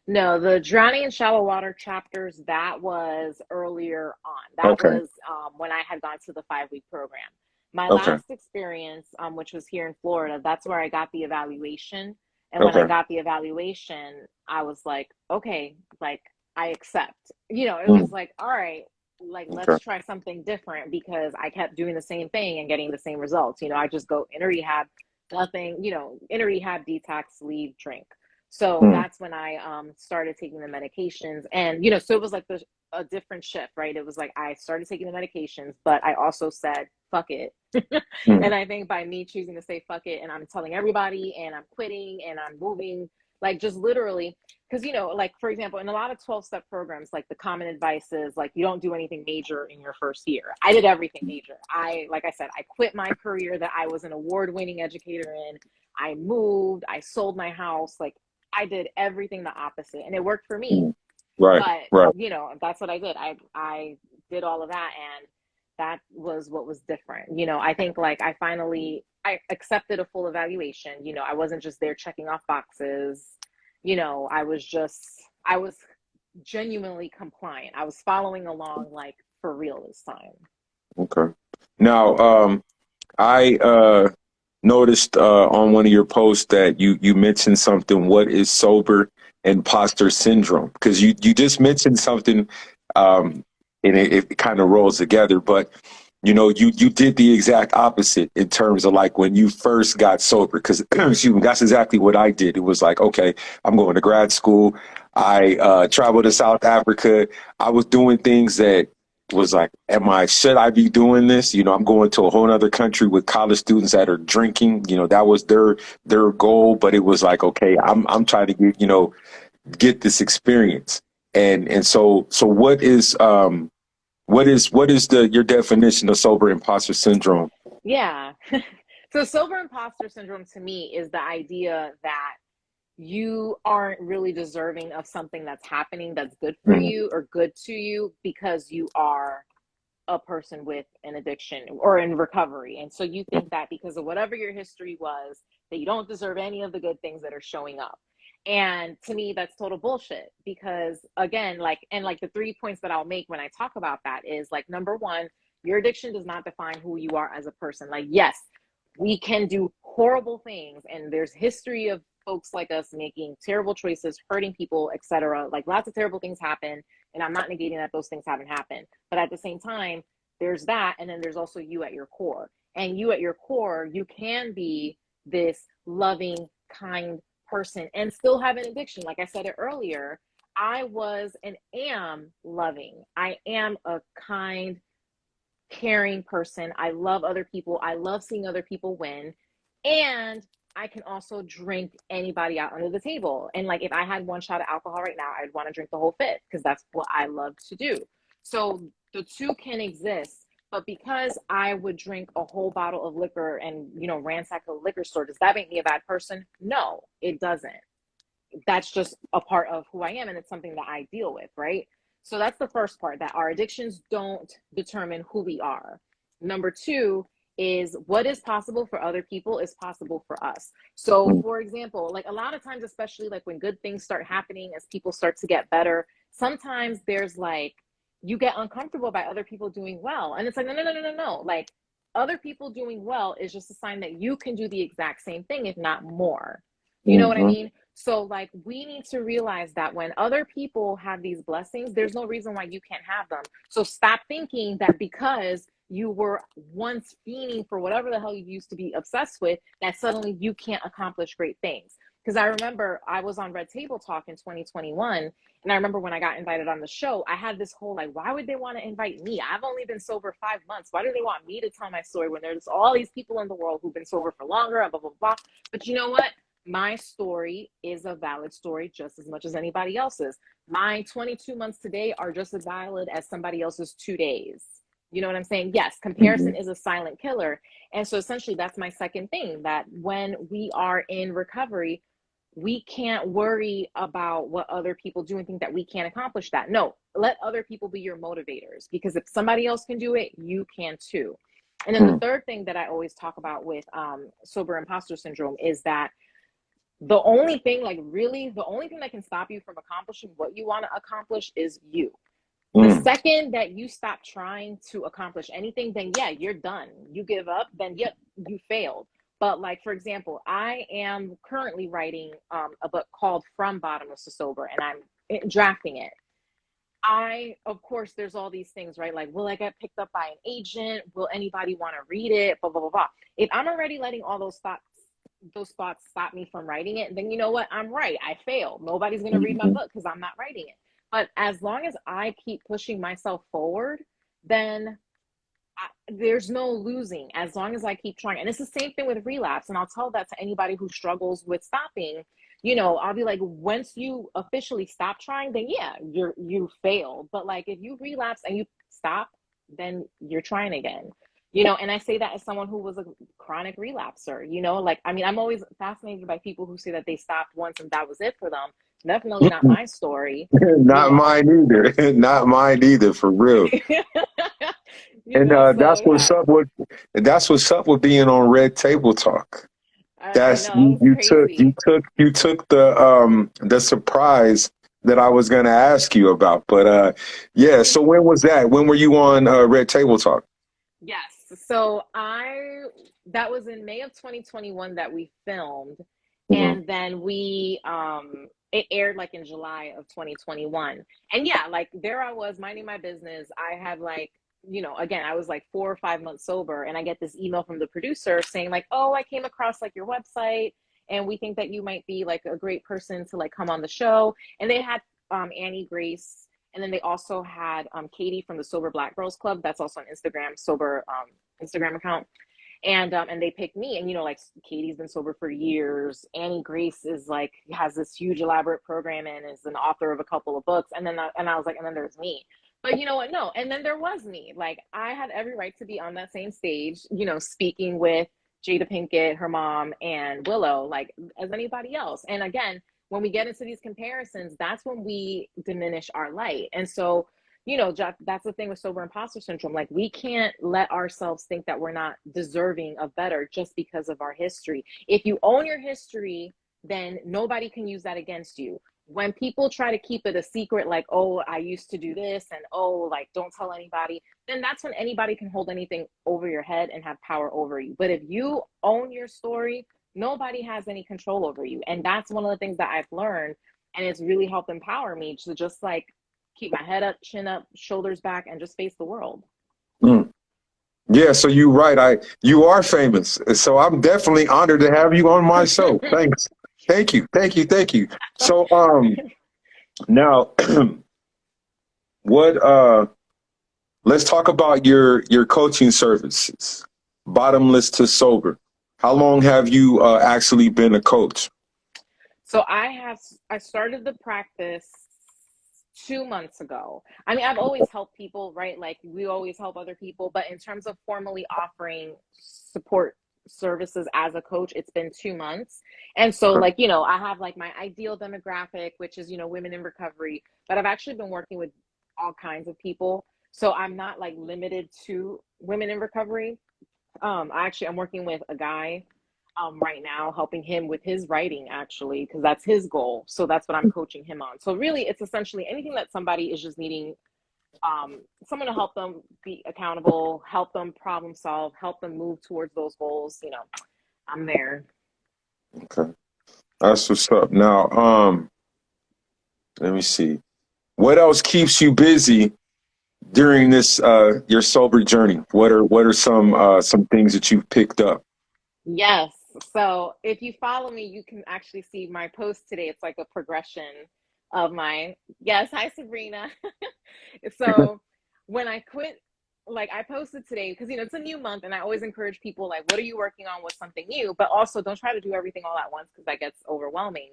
No, the drowning in shallow water chapters, that was earlier on. That Okay. was when I had gone to the 5 week program. My Okay. last experience, which was here in Florida, that's where I got the evaluation. And when I Okay. got the evaluation, I was like, okay, like I accept. It was Mm, like, all right, like okay. let's try something different because I kept doing the same thing and getting the same results. I just go in a rehab, nothing, in a rehab, detox, leave, drink. So Mm, that's when I started taking the medications, and so it was like a different shift, right? It was like I started taking the medications, but I also said fuck it. mm, And I think by me choosing to say fuck it, and I'm telling everybody, and I'm quitting, and I'm moving, like just literally, because like for example, in a lot of 12-step programs, like the common advice is like you don't do anything major in your first year. I did everything major. Like I said, I quit my career that I was an award-winning educator in. I moved, I sold my house, like I did everything the opposite, and it worked for me. mm. Right. But Right. that's what I did. I did all of that, and that was what was different. I think like I accepted a full evaluation. I wasn't just there checking off boxes. I was genuinely compliant. I was following along like for real this time. Okay. Now, I noticed on one of your posts that you mentioned something. What is sober imposter syndrome? Because you just mentioned something, um, and it kind of rolls together. But you did the exact opposite in terms of like when you first got sober. Because excuse me, that's exactly what I did. It was like, okay, I'm going to grad school. I traveled to South Africa. I was doing things that was like, should I be doing this? I'm going to a whole other country with college students that are drinking. That was their goal. But it was like, okay, I'm trying to get this experience. And so what is the your definition of sober imposter syndrome? Yeah. So sober imposter syndrome to me is the idea that you aren't really deserving of something that's happening that's good for Mm, you or good to you because you are a person with an addiction or in recovery. And so you think that because of whatever your history was, that you don't deserve any of the good things that are showing up. And to me, that's total bullshit because again, like the 3 points that I'll make when I talk about that is like, number one, your addiction does not define who you are as a person. Like, yes, we can do horrible things and there's history of folks like us making terrible choices, hurting people, etc. Like lots of terrible things happen, and I'm not negating that those things haven't happened. But at the same time, there's that, and then there's also you at your core. And you at your core, you can be this loving, kind person and still have an addiction. Like I said it earlier, I was and am loving. I am a kind, caring person. I love other people. I love seeing other people win. And I can also drink anybody out under the table. And like if I had one shot of alcohol right now, I'd want to drink the whole fifth because that's what I love to do. So the two can exist. But because I would drink a whole bottle of liquor and, you know, ransack a liquor store, does that make me a bad person? No, it doesn't. That's just a part of who I am, and it's something that I deal with, right? So that's the first part, that our addictions don't determine who we are. Number two is what is possible for other people is possible for us. So for example, like a lot of times, especially like when good things start happening as people start to get better, sometimes there's like you get uncomfortable by other people doing well, and it's like no, like other people doing well is just a sign that you can do the exact same thing, if not more. You know what I mean? So like we need to realize that when other people have these blessings, there's no reason why you can't have them. So stop thinking that because you were once fiending for whatever the hell you used to be obsessed with, that suddenly you can't accomplish great things. Because I remember I was on Red Table Talk in 2021. And I remember when I got invited on the show, I had this whole like, why would they want to invite me? I've only been sober 5 months. Why do they want me to tell my story when there's all these people in the world who've been sober for longer, blah, blah, blah. But you know what? My story is a valid story just as much as anybody else's. My 22 months today are just as valid as somebody else's 2 days. You know what I'm saying? Yes, comparison is a silent killer. And so essentially that's my second thing, that when we are in recovery, we can't worry about what other people do and think that we can't accomplish that. No, let other people be your motivators, because if somebody else can do it, you can too. And then the third thing that I always talk about with sober imposter syndrome is that the only thing, like really, the only thing that can stop you from accomplishing what you want to accomplish is you. The second that you stop trying to accomplish anything, then yeah, you're done. You give up, then yep, you failed. But like, for example, I am currently writing a book called From Bottomless to Sober, and I'm drafting it. Of course, there's all these things, right? Like, will I get picked up by an agent? Will anybody want to read it? Blah, blah, blah, blah. If I'm already letting all those thoughts stop me from writing it, then you know what? I'm right. I failed. Nobody's going to read my book because I'm not writing it. But as long as I keep pushing myself forward, then there's no losing as long as I keep trying. And it's the same thing with relapse. And I'll tell that to anybody who struggles with stopping. You know, I'll be like, once you officially stop trying, then yeah, you failed. But like if you relapse and you stop, then you're trying again. You know, and I say that as someone who was a chronic relapser, you know, like, I mean, I'm always fascinated by people who say that they stopped once and that was it for them. Definitely not my story. Not You mine either. Not mine either, for real. And so yeah, that's what's up with being on Red Table Talk. I That's know that was crazy. you took the surprise that I was going to ask you about. But yeah. So when was that? When were you on Red Table Talk? Yes. So that was in May of 2021 that we filmed. And then it aired like in July of 2021. And yeah, like there I was minding my business. I had like, you know, again, I was like 4 or 5 months sober, and I get this email from the producer saying like, oh, I came across like your website and we think that you might be like a great person to like come on the show. And they had Annie Grace, and then they also had Katie from the Sober Black Girls Club. That's also on Instagram, sober Instagram account. And they picked me. And you know, like Katie's been sober for years. Annie Grace is like has this huge elaborate program and is an author of a couple of books. And then I was like, and then there's me. But you know what? No. And then there was me. Like I had every right to be on that same stage, you know, speaking with Jada Pinkett, her mom, and Willow, like as anybody else. And again, when we get into these comparisons, that's when we diminish our light. And so, you know, Jeff, that's the thing with sober imposter syndrome. Like we can't let ourselves think that we're not deserving of better just because of our history. If you own your history, then nobody can use that against you. When people try to keep it a secret, like, oh, I used to do this, and oh, like, don't tell anybody, then that's when anybody can hold anything over your head and have power over you. But if you own your story, nobody has any control over you. And that's one of the things that I've learned. And it's really helped empower me to just like keep my head up, chin up, shoulders back, and just face the world. Mm. Yeah, so you're right. You are famous. So I'm definitely honored to have you on my show. Thanks. Thank you. Thank you. Thank you. So now what let's talk about your coaching services. Bottomless to sober. How long have you actually been a coach? So I started the practice 2 months ago. I mean, I've always helped people, right? Like we always help other people, but in terms of formally offering support services as a coach, it's been 2 months. And so Okay. like, I have like my ideal demographic, which is, women in recovery, but I've actually been working with all kinds of people. So I'm not like limited to women in recovery. I'm working with a guy right now, helping him with his writing actually, because that's his goal. So that's what I'm coaching him on. So really, it's essentially anything that somebody is just needing someone to help them be accountable, help them problem solve, help them move towards those goals. I'm there. Okay. That's what's up. Now, let me see. What else keeps you busy during this your sober journey? What are some things that you've picked up? Yes. So if you follow me, you can actually see my post today. It's like a progression of my, yes, hi Sabrina. So when I quit, like I posted today because it's a new month and I always encourage people like, what are you working on? What's something new? But also don't try to do everything all at once because that gets overwhelming.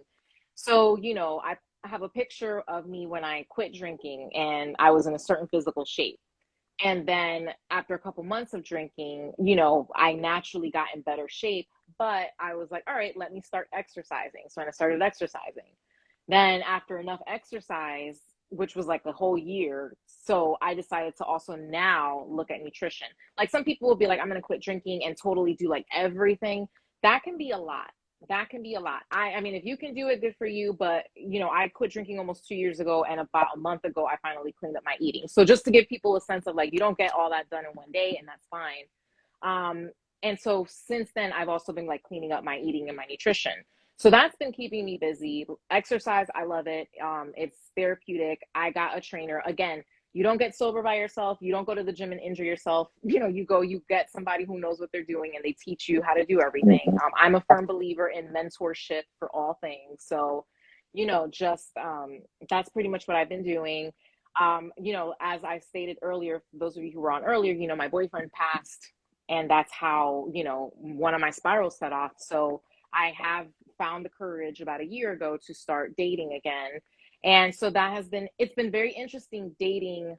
So, I have a picture of me when I quit drinking and I was in a certain physical shape. And then after a couple months of drinking, I naturally got in better shape, but I was like, all right, let me start exercising. So I started exercising. Then after enough exercise, which was like a whole year, so I decided to also now look at nutrition. Like some people will be like, I'm going to quit drinking and totally do like everything. That can be a lot. That can be a lot. I mean, if you can do it, good for you. But I quit drinking almost 2 years ago, and about a month ago, I finally cleaned up my eating. So just to give people a sense of like, you don't get all that done in one day, and that's fine. And so since then, I've also been like cleaning up my eating and my nutrition. So that's been keeping me busy. Exercise, I love it. It's therapeutic. I got a trainer. Again, you don't get sober by yourself. You don't go to the gym and injure yourself. You get somebody who knows what they're doing and they teach you how to do everything. I'm a firm believer in mentorship for all things. So, just that's pretty much what I've been doing. As I stated earlier, for those of you who were on earlier, my boyfriend passed, and that's how, one of my spirals set off. So I have found the courage about a year ago to start dating again. And so it's been very interesting dating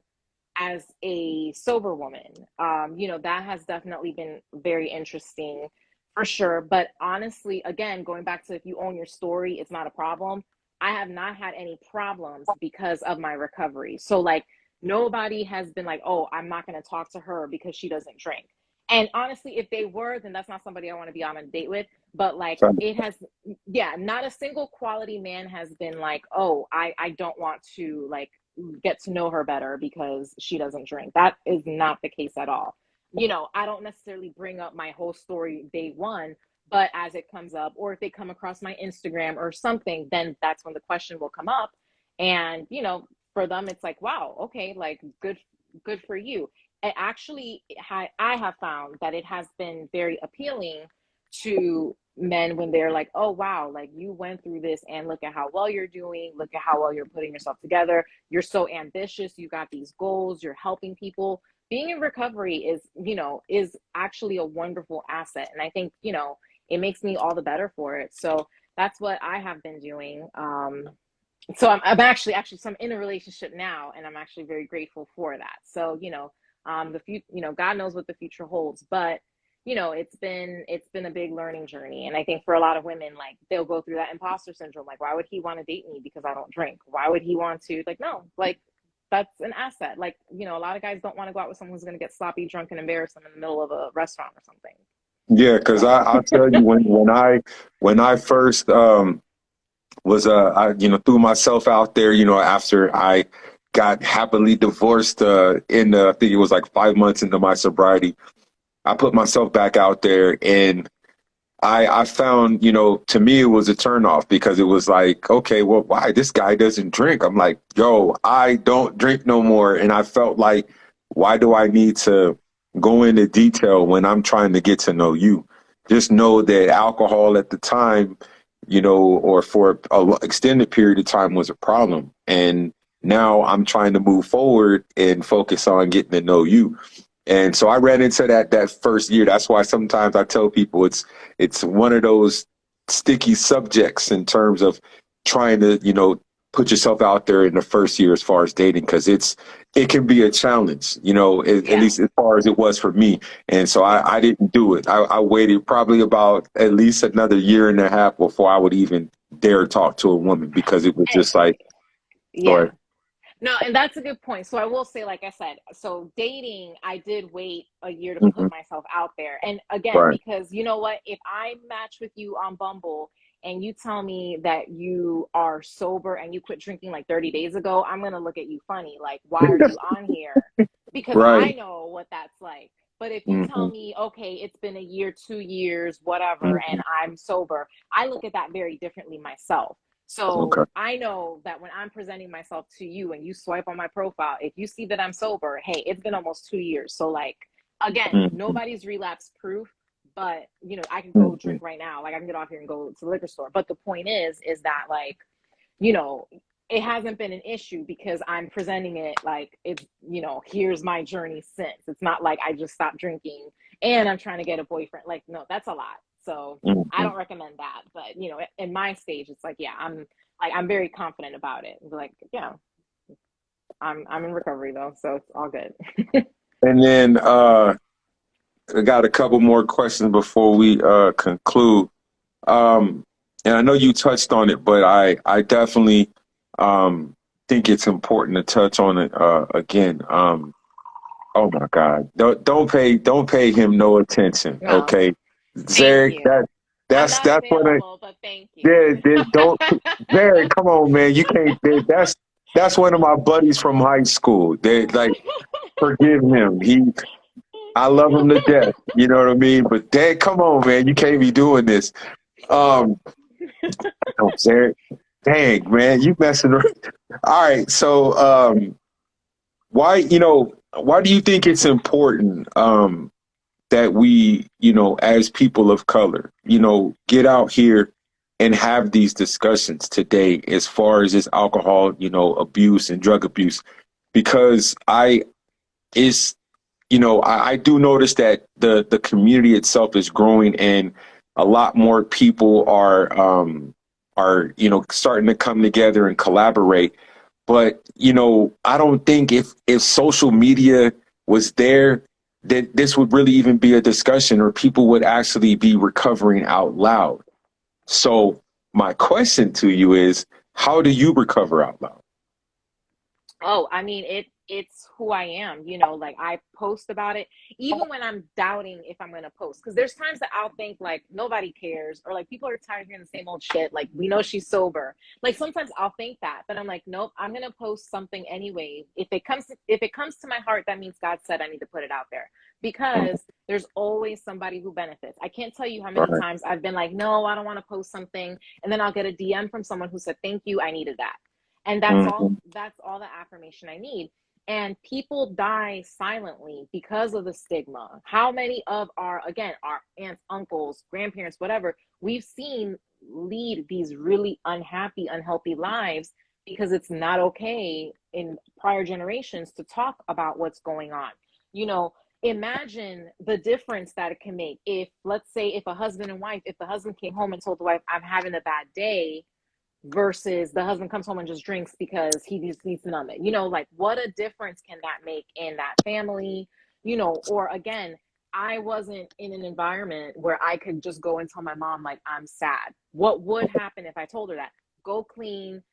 as a sober woman. That has definitely been very interesting for sure. But honestly, again, going back to if you own your story, it's not a problem. I have not had any problems because of my recovery. So, like, nobody has been like, oh, I'm not going to talk to her because she doesn't drink. And honestly, if they were, then that's not somebody I want to be on a date with. But like, it has, yeah, not a single quality man has been like, oh, I don't want to like get to know her better because she doesn't drink. That is not the case at all. I don't necessarily bring up my whole story day one, but as it comes up, or if they come across my Instagram or something, then that's when the question will come up. And, for them, it's like, wow, okay, like good for you. It actually, I have found that it has been very appealing to men when they're like, oh, wow, like you went through this and look at how well you're doing. Look at how well you're putting yourself together. You're so ambitious. You got these goals. You're helping people. Being in recovery is actually a wonderful asset. And I think, it makes me all the better for it. So that's what I have been doing. So I'm actually, so I'm in a relationship now, and I'm actually very grateful for that. So, the future, God knows what the future holds, but it's been a big learning journey. And I think for a lot of women, like they'll go through that imposter syndrome. Like, why would he want to date me because I don't drink? Why would he want to, like, no, like that's an asset. Like, a lot of guys don't want to go out with someone who's going to get sloppy drunk and embarrass them in the middle of a restaurant or something. Yeah, because So I'll tell you when I first was I threw myself out there after I got happily divorced in I think it was like 5 months into my sobriety. I put myself back out there, and I found, to me it was a turnoff because it was like, okay, well, why this guy doesn't drink? I'm like, yo, I don't drink no more. And I felt like, why do I need to go into detail when I'm trying to get to know you. Just know that alcohol at the time, or for a extended period of time was a problem. And now I'm trying to move forward and focus on getting to know you. And so I ran into that first year. That's why sometimes I tell people it's one of those sticky subjects in terms of trying to, put yourself out there in the first year as far as dating, because it can be a challenge, at Yeah. least as far as it was for me. And so Yeah. I didn't do it. I waited probably about at least another year and a half before I would even dare talk to a woman, because it was Eh, just like, go yeah. ahead. No, and that's a good point. So I will say, like I said, so dating, I did wait a year to Hmm. put myself out there. And again, Right. because you know what? If I match with you on Bumble and you tell me that you are sober and you quit drinking like 30 days ago, I'm going to look at you funny. Like, why are you on here? Because I Right. know what that's like. But if you tell Hmm. me, okay, it's been a year, 2 years, whatever, Hmm. and I'm sober, I look at that very differently myself. So Okay. I know that when I'm presenting myself to you and you swipe on my profile, if you see that I'm sober, hey, it's been almost 2 years. So like again, Hmm. nobody's relapse proof, but I can go Hmm. drink right now. Like I can get off here and go to the liquor store. But the point is that like, you know, it hasn't been an issue because I'm presenting it like it's, here's my journey since. It's not like I just stopped drinking and I'm trying to get a boyfriend. Like, no, that's a lot. So I Hmm. don't recommend that. But in my stage, it's like, yeah, I'm very confident about it. Like, yeah, I'm in recovery though, so it's all good. And then I got a couple more questions before we conclude. Um, and I know you touched on it, but I definitely um, think it's important to touch on it again. Oh my God! Don't pay him no attention. No, Okay, thank Zarek, you. I'm not that's what I. available, but thank you. Yeah, don't Zarek. Come on, man. You can't. That's one of my buddies from high school. They like forgive him. I love him to death. You know what I mean? But dad, come on, man. You can't be doing this. Um, oh, Zarek. Dang, man, you messing around. All right, so why do you think it's important that we, as people of color, get out here and have these discussions today as far as this alcohol, abuse and drug abuse? Because is I do notice that the community itself is growing, and a lot more people are starting to come together and collaborate. But I don't think if social media was there, that this would really even be a discussion, or people would actually be recovering out loud. So my question to you is, how do you recover out loud? Oh, I mean, it's who I am, like I post about it even when I'm doubting if I'm going to post, because there's times that I'll think like nobody cares, or like people are tired of hearing the same old shit, like we know she's sober. Like sometimes I'll think that, but I'm like, nope, I'm going to post something anyway. If it comes to my heart, that means God said I need to put it out there, Mhm. because there's always somebody who benefits. I can't tell you how All many right. times I've been like, no, I don't want to post something, and then I'll get a DM from someone who said, thank you, I needed that. And Mhm. that's all the affirmation I need. And people die silently because of the stigma. How many of our aunts, uncles, grandparents, whatever, we've seen lead these really unhappy, unhealthy lives because it's not okay in prior generations to talk about what's going on. You know, imagine the difference that it can make if, let's say, if a husband and wife, if the husband came home and told the wife, I'm having a bad day, versus the husband comes home and just drinks because he just needs to numb it. Like what a difference can that make in that family? Or again, I wasn't in an environment where I could just go and tell my mom, like, I'm sad. What would happen if I told her that? Go clean,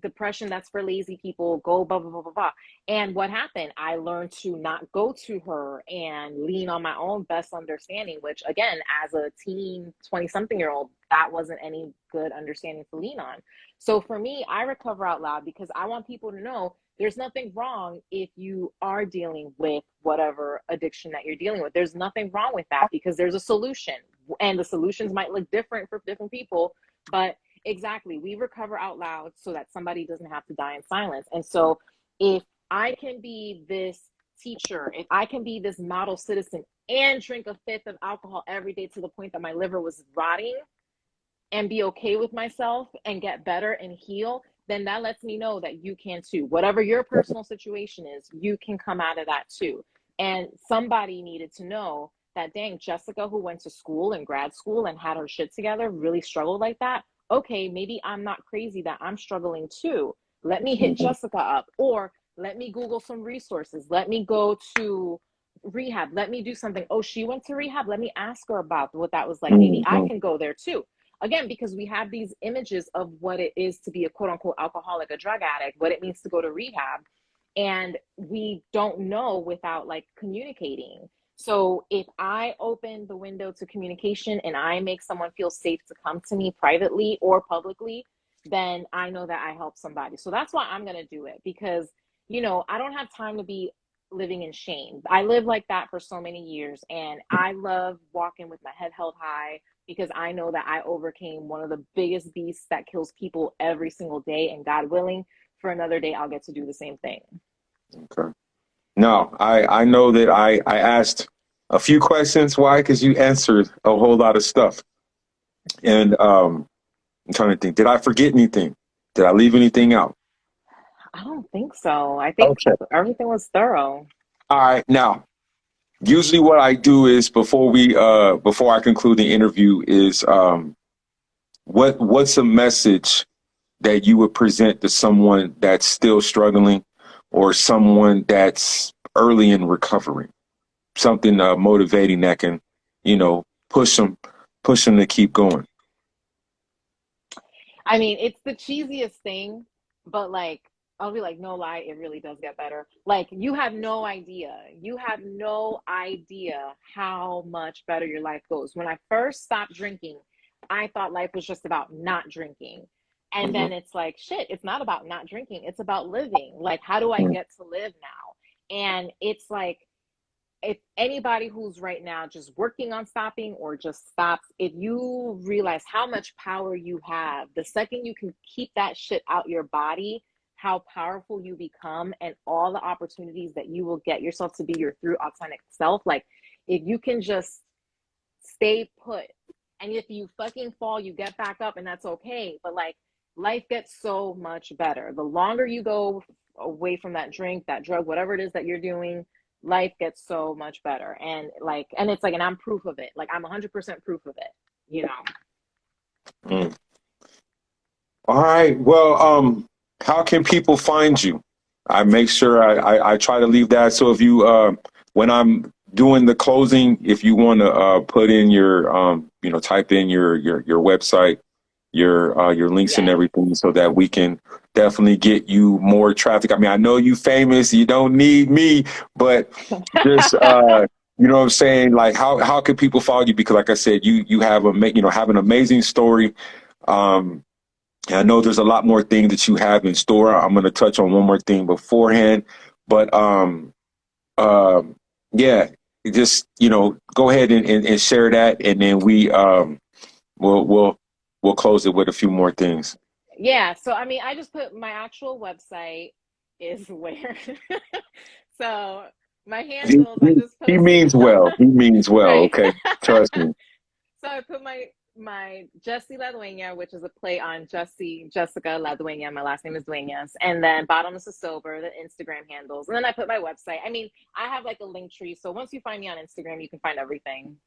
depression, that's for lazy people, go blah, blah, blah, blah, blah. And what happened? I learned to not go to her and lean on my own best understanding, which again, as a teen, 20 something year old, that wasn't any good understanding to lean on. So for me, I recover out loud because I want people to know there's nothing wrong if you are dealing with whatever addiction that you're dealing with. There's nothing wrong with that because there's a solution. And the solutions might look different for different people, but exactly, we recover out loud so that somebody doesn't have to die in silence. And so if I can be this teacher, if I can be this model citizen and drink a fifth of alcohol every day to the point that my liver was rotting and be okay with myself and get better and heal, then that lets me know that you can too. Whatever your personal situation is, you can come out of that too. And somebody needed to know that, dang, Jessica, who went to school and grad school and had her shit together, really struggled like that. Okay, maybe I'm not crazy that I'm struggling too. Let me hit Jessica up, or let me Google some resources. Let me go to rehab. Let me do something. Oh, she went to rehab. Let me ask her about what that was like. Maybe I can go there too. Again, because we have these images of what it is to be a quote unquote alcoholic, a drug addict, what it means to go to rehab. And we don't know without like communicating. So if I open the window to communication and I make someone feel safe to come to me privately or publicly, then I know that I help somebody. So that's why I'm going to do it, because, you know, I don't have time to be living in shame. I lived like that for so many years, and I love walking with my head held high, because I know that I overcame one of the biggest beasts that kills people every single day, and God willing, for another day, I'll get to do the same thing. Okay. No, I know that I asked a few questions. Why? Because you answered a whole lot of stuff. And I'm trying to think, did I forget anything? Did I leave anything out? I don't think so. I think Okay. everything was thorough. All right. Now, usually what I do is before I conclude the interview is what's a message that you would present to someone that's still struggling or someone that's early in recovery? Something motivating that can, you know, push them to keep going. I mean, it's the cheesiest thing, but like, I'll be like, no lie, it really does get better. Like, you have no idea. You have no idea how much better your life goes. When I first stopped drinking, I thought life was just about not drinking. And Mm-hmm. then it's like, shit, it's not about not drinking. It's about living. Like, how do I get to live now? And it's like, if anybody who's right now just working on stopping or just stops, if you realize how much power you have, the second you can keep that shit out your body, how powerful you become, and all the opportunities that you will get yourself to be your true authentic self. Like, if you can just stay put, and if you fucking fall, you get back up, and that's okay. But like, life gets so much better. The longer you go away from that drink, that drug, whatever it is that you're doing, life gets so much better. And like, and it's like, and I'm proof of it. Like, I'm 100% proof of it, you know. Mm. All right. Well, how can people find you? I make sure I try to leave that. So if you, when I'm doing the closing, if you want to put in your, you know, type in your website, your links and Yes. everything, so that we can definitely get you more traffic. I mean, I know you famous, you don't need me, but just you know what I'm saying? Like, how can people follow you? Because like I said, you have have an amazing story. Um, and I know there's a lot more things that you have in store. I'm going to touch on one more thing beforehand, but yeah, just go ahead and share that, and then we'll we'll we'll close it with a few more things. Yeah. So, I mean, I just put my actual website is where. So, my He, handles, I he, just he posted. means well. He means well. Right. Okay, trust me. So I put my Jessie La Dueña, which is a play on Jessica La Dueña. My last name is Dueñas, and then Bottomless is Sober, the Instagram handles, and then I put my website. I mean, I have like a link tree, so once you find me on Instagram, you can find everything.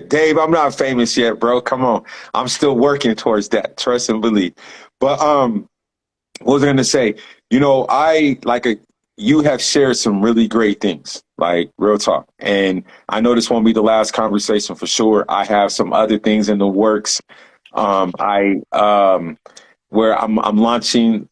Dave, I'm not famous yet, bro. Come on, I'm still working towards that. Trust and believe. But what was I going to say? I you have shared some really great things, like real talk. And I know this won't be the last conversation for sure. I have some other things in the works. I where I'm launching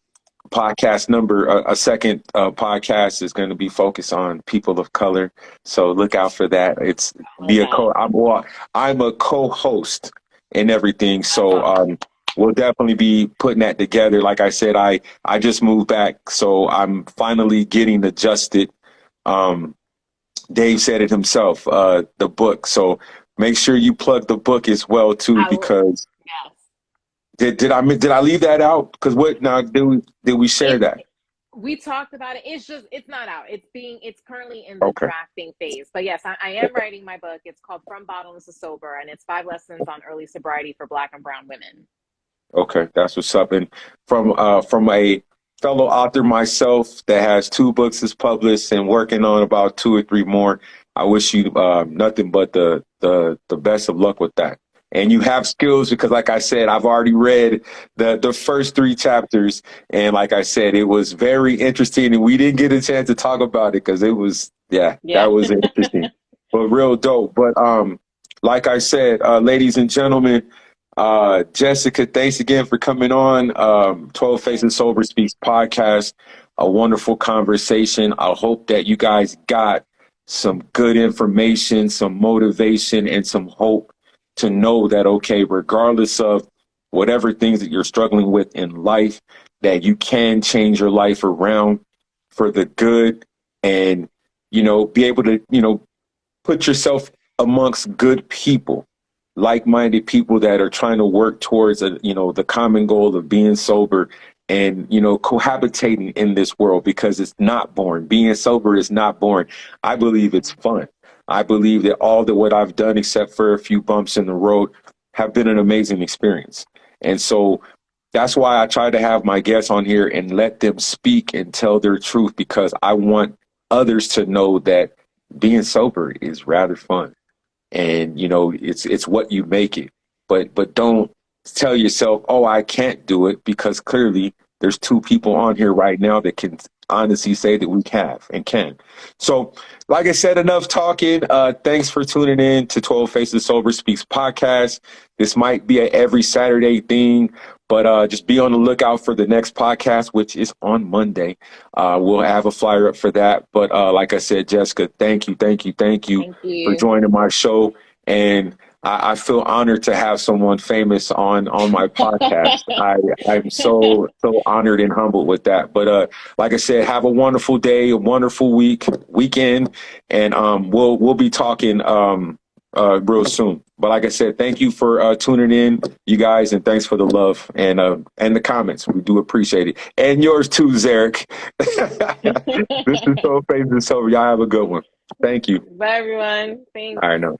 podcast number a second podcast is going to be focused on people of color. So look out for that. It's Oh my be a God, co. I'm a co-host and everything. that's So awesome. we'll definitely be putting that together. Like I said, I just moved back, so I'm finally getting adjusted. Um, Dave said it himself, the book. So make sure you plug the book as well too, I will. because Yes. did I leave that out? Because what now? Did we share It's that? We talked about it. It's not out. It's currently in the Okay. drafting phase. But yes, I am writing my book. It's called From Bottomless to Sober, and it's 5 lessons on early sobriety for Black and Brown women. Okay, that's what's up. And from a fellow author myself that has 2 books is published and working on about 2 or 3 more, I wish you nothing but the best of luck with that. And you have skills because, like I said, I've already read the first 3 chapters, and like I said, it was very interesting. And we didn't get a chance to talk about it because it was, yeah, that Yeah. was interesting, but real dope. But like I said, ladies and gentlemen. Jessica, thanks again for coming on 12 Faces Sober Speaks podcast. A wonderful conversation. I hope that you guys got some good information, some motivation, and some hope to know that, okay, regardless of whatever things that you're struggling with in life, that you can change your life around for the good and, be able to, put yourself amongst good people, like-minded people that are trying to work towards the common goal of being sober and cohabitating in this world, because it's not boring. Being sober is not boring. I believe it's fun. I believe that what I've done, except for a few bumps in the road, have been an amazing experience. And so that's why I try to have my guests on here and let them speak and tell their truth, because I want others to know that being sober is rather fun. And it's what you make it. But don't tell yourself, oh, I can't do it, because clearly there's 2 people on here right now that can honestly say that we have and can. So like I said, enough talking. Thanks for tuning in to 12 Faces Sober Speaks podcast. This might be a every Saturday thing, but just be on the lookout for the next podcast, which is on Monday. We'll have a flyer up for that. But like I said, Jessica, thank you Thank for you. joining my show. And I feel honored to have someone famous on my podcast. I'm so honored and humbled with that. But like I said, have a wonderful day, a wonderful weekend, and we'll be talking real soon. But like I said, thank you for tuning in, you guys, and thanks for the love and the comments. We do appreciate it, and yours too, Zarek. This is So Faces Sober. Y'all have a good one. Thank you. Bye, everyone. Thanks. I know.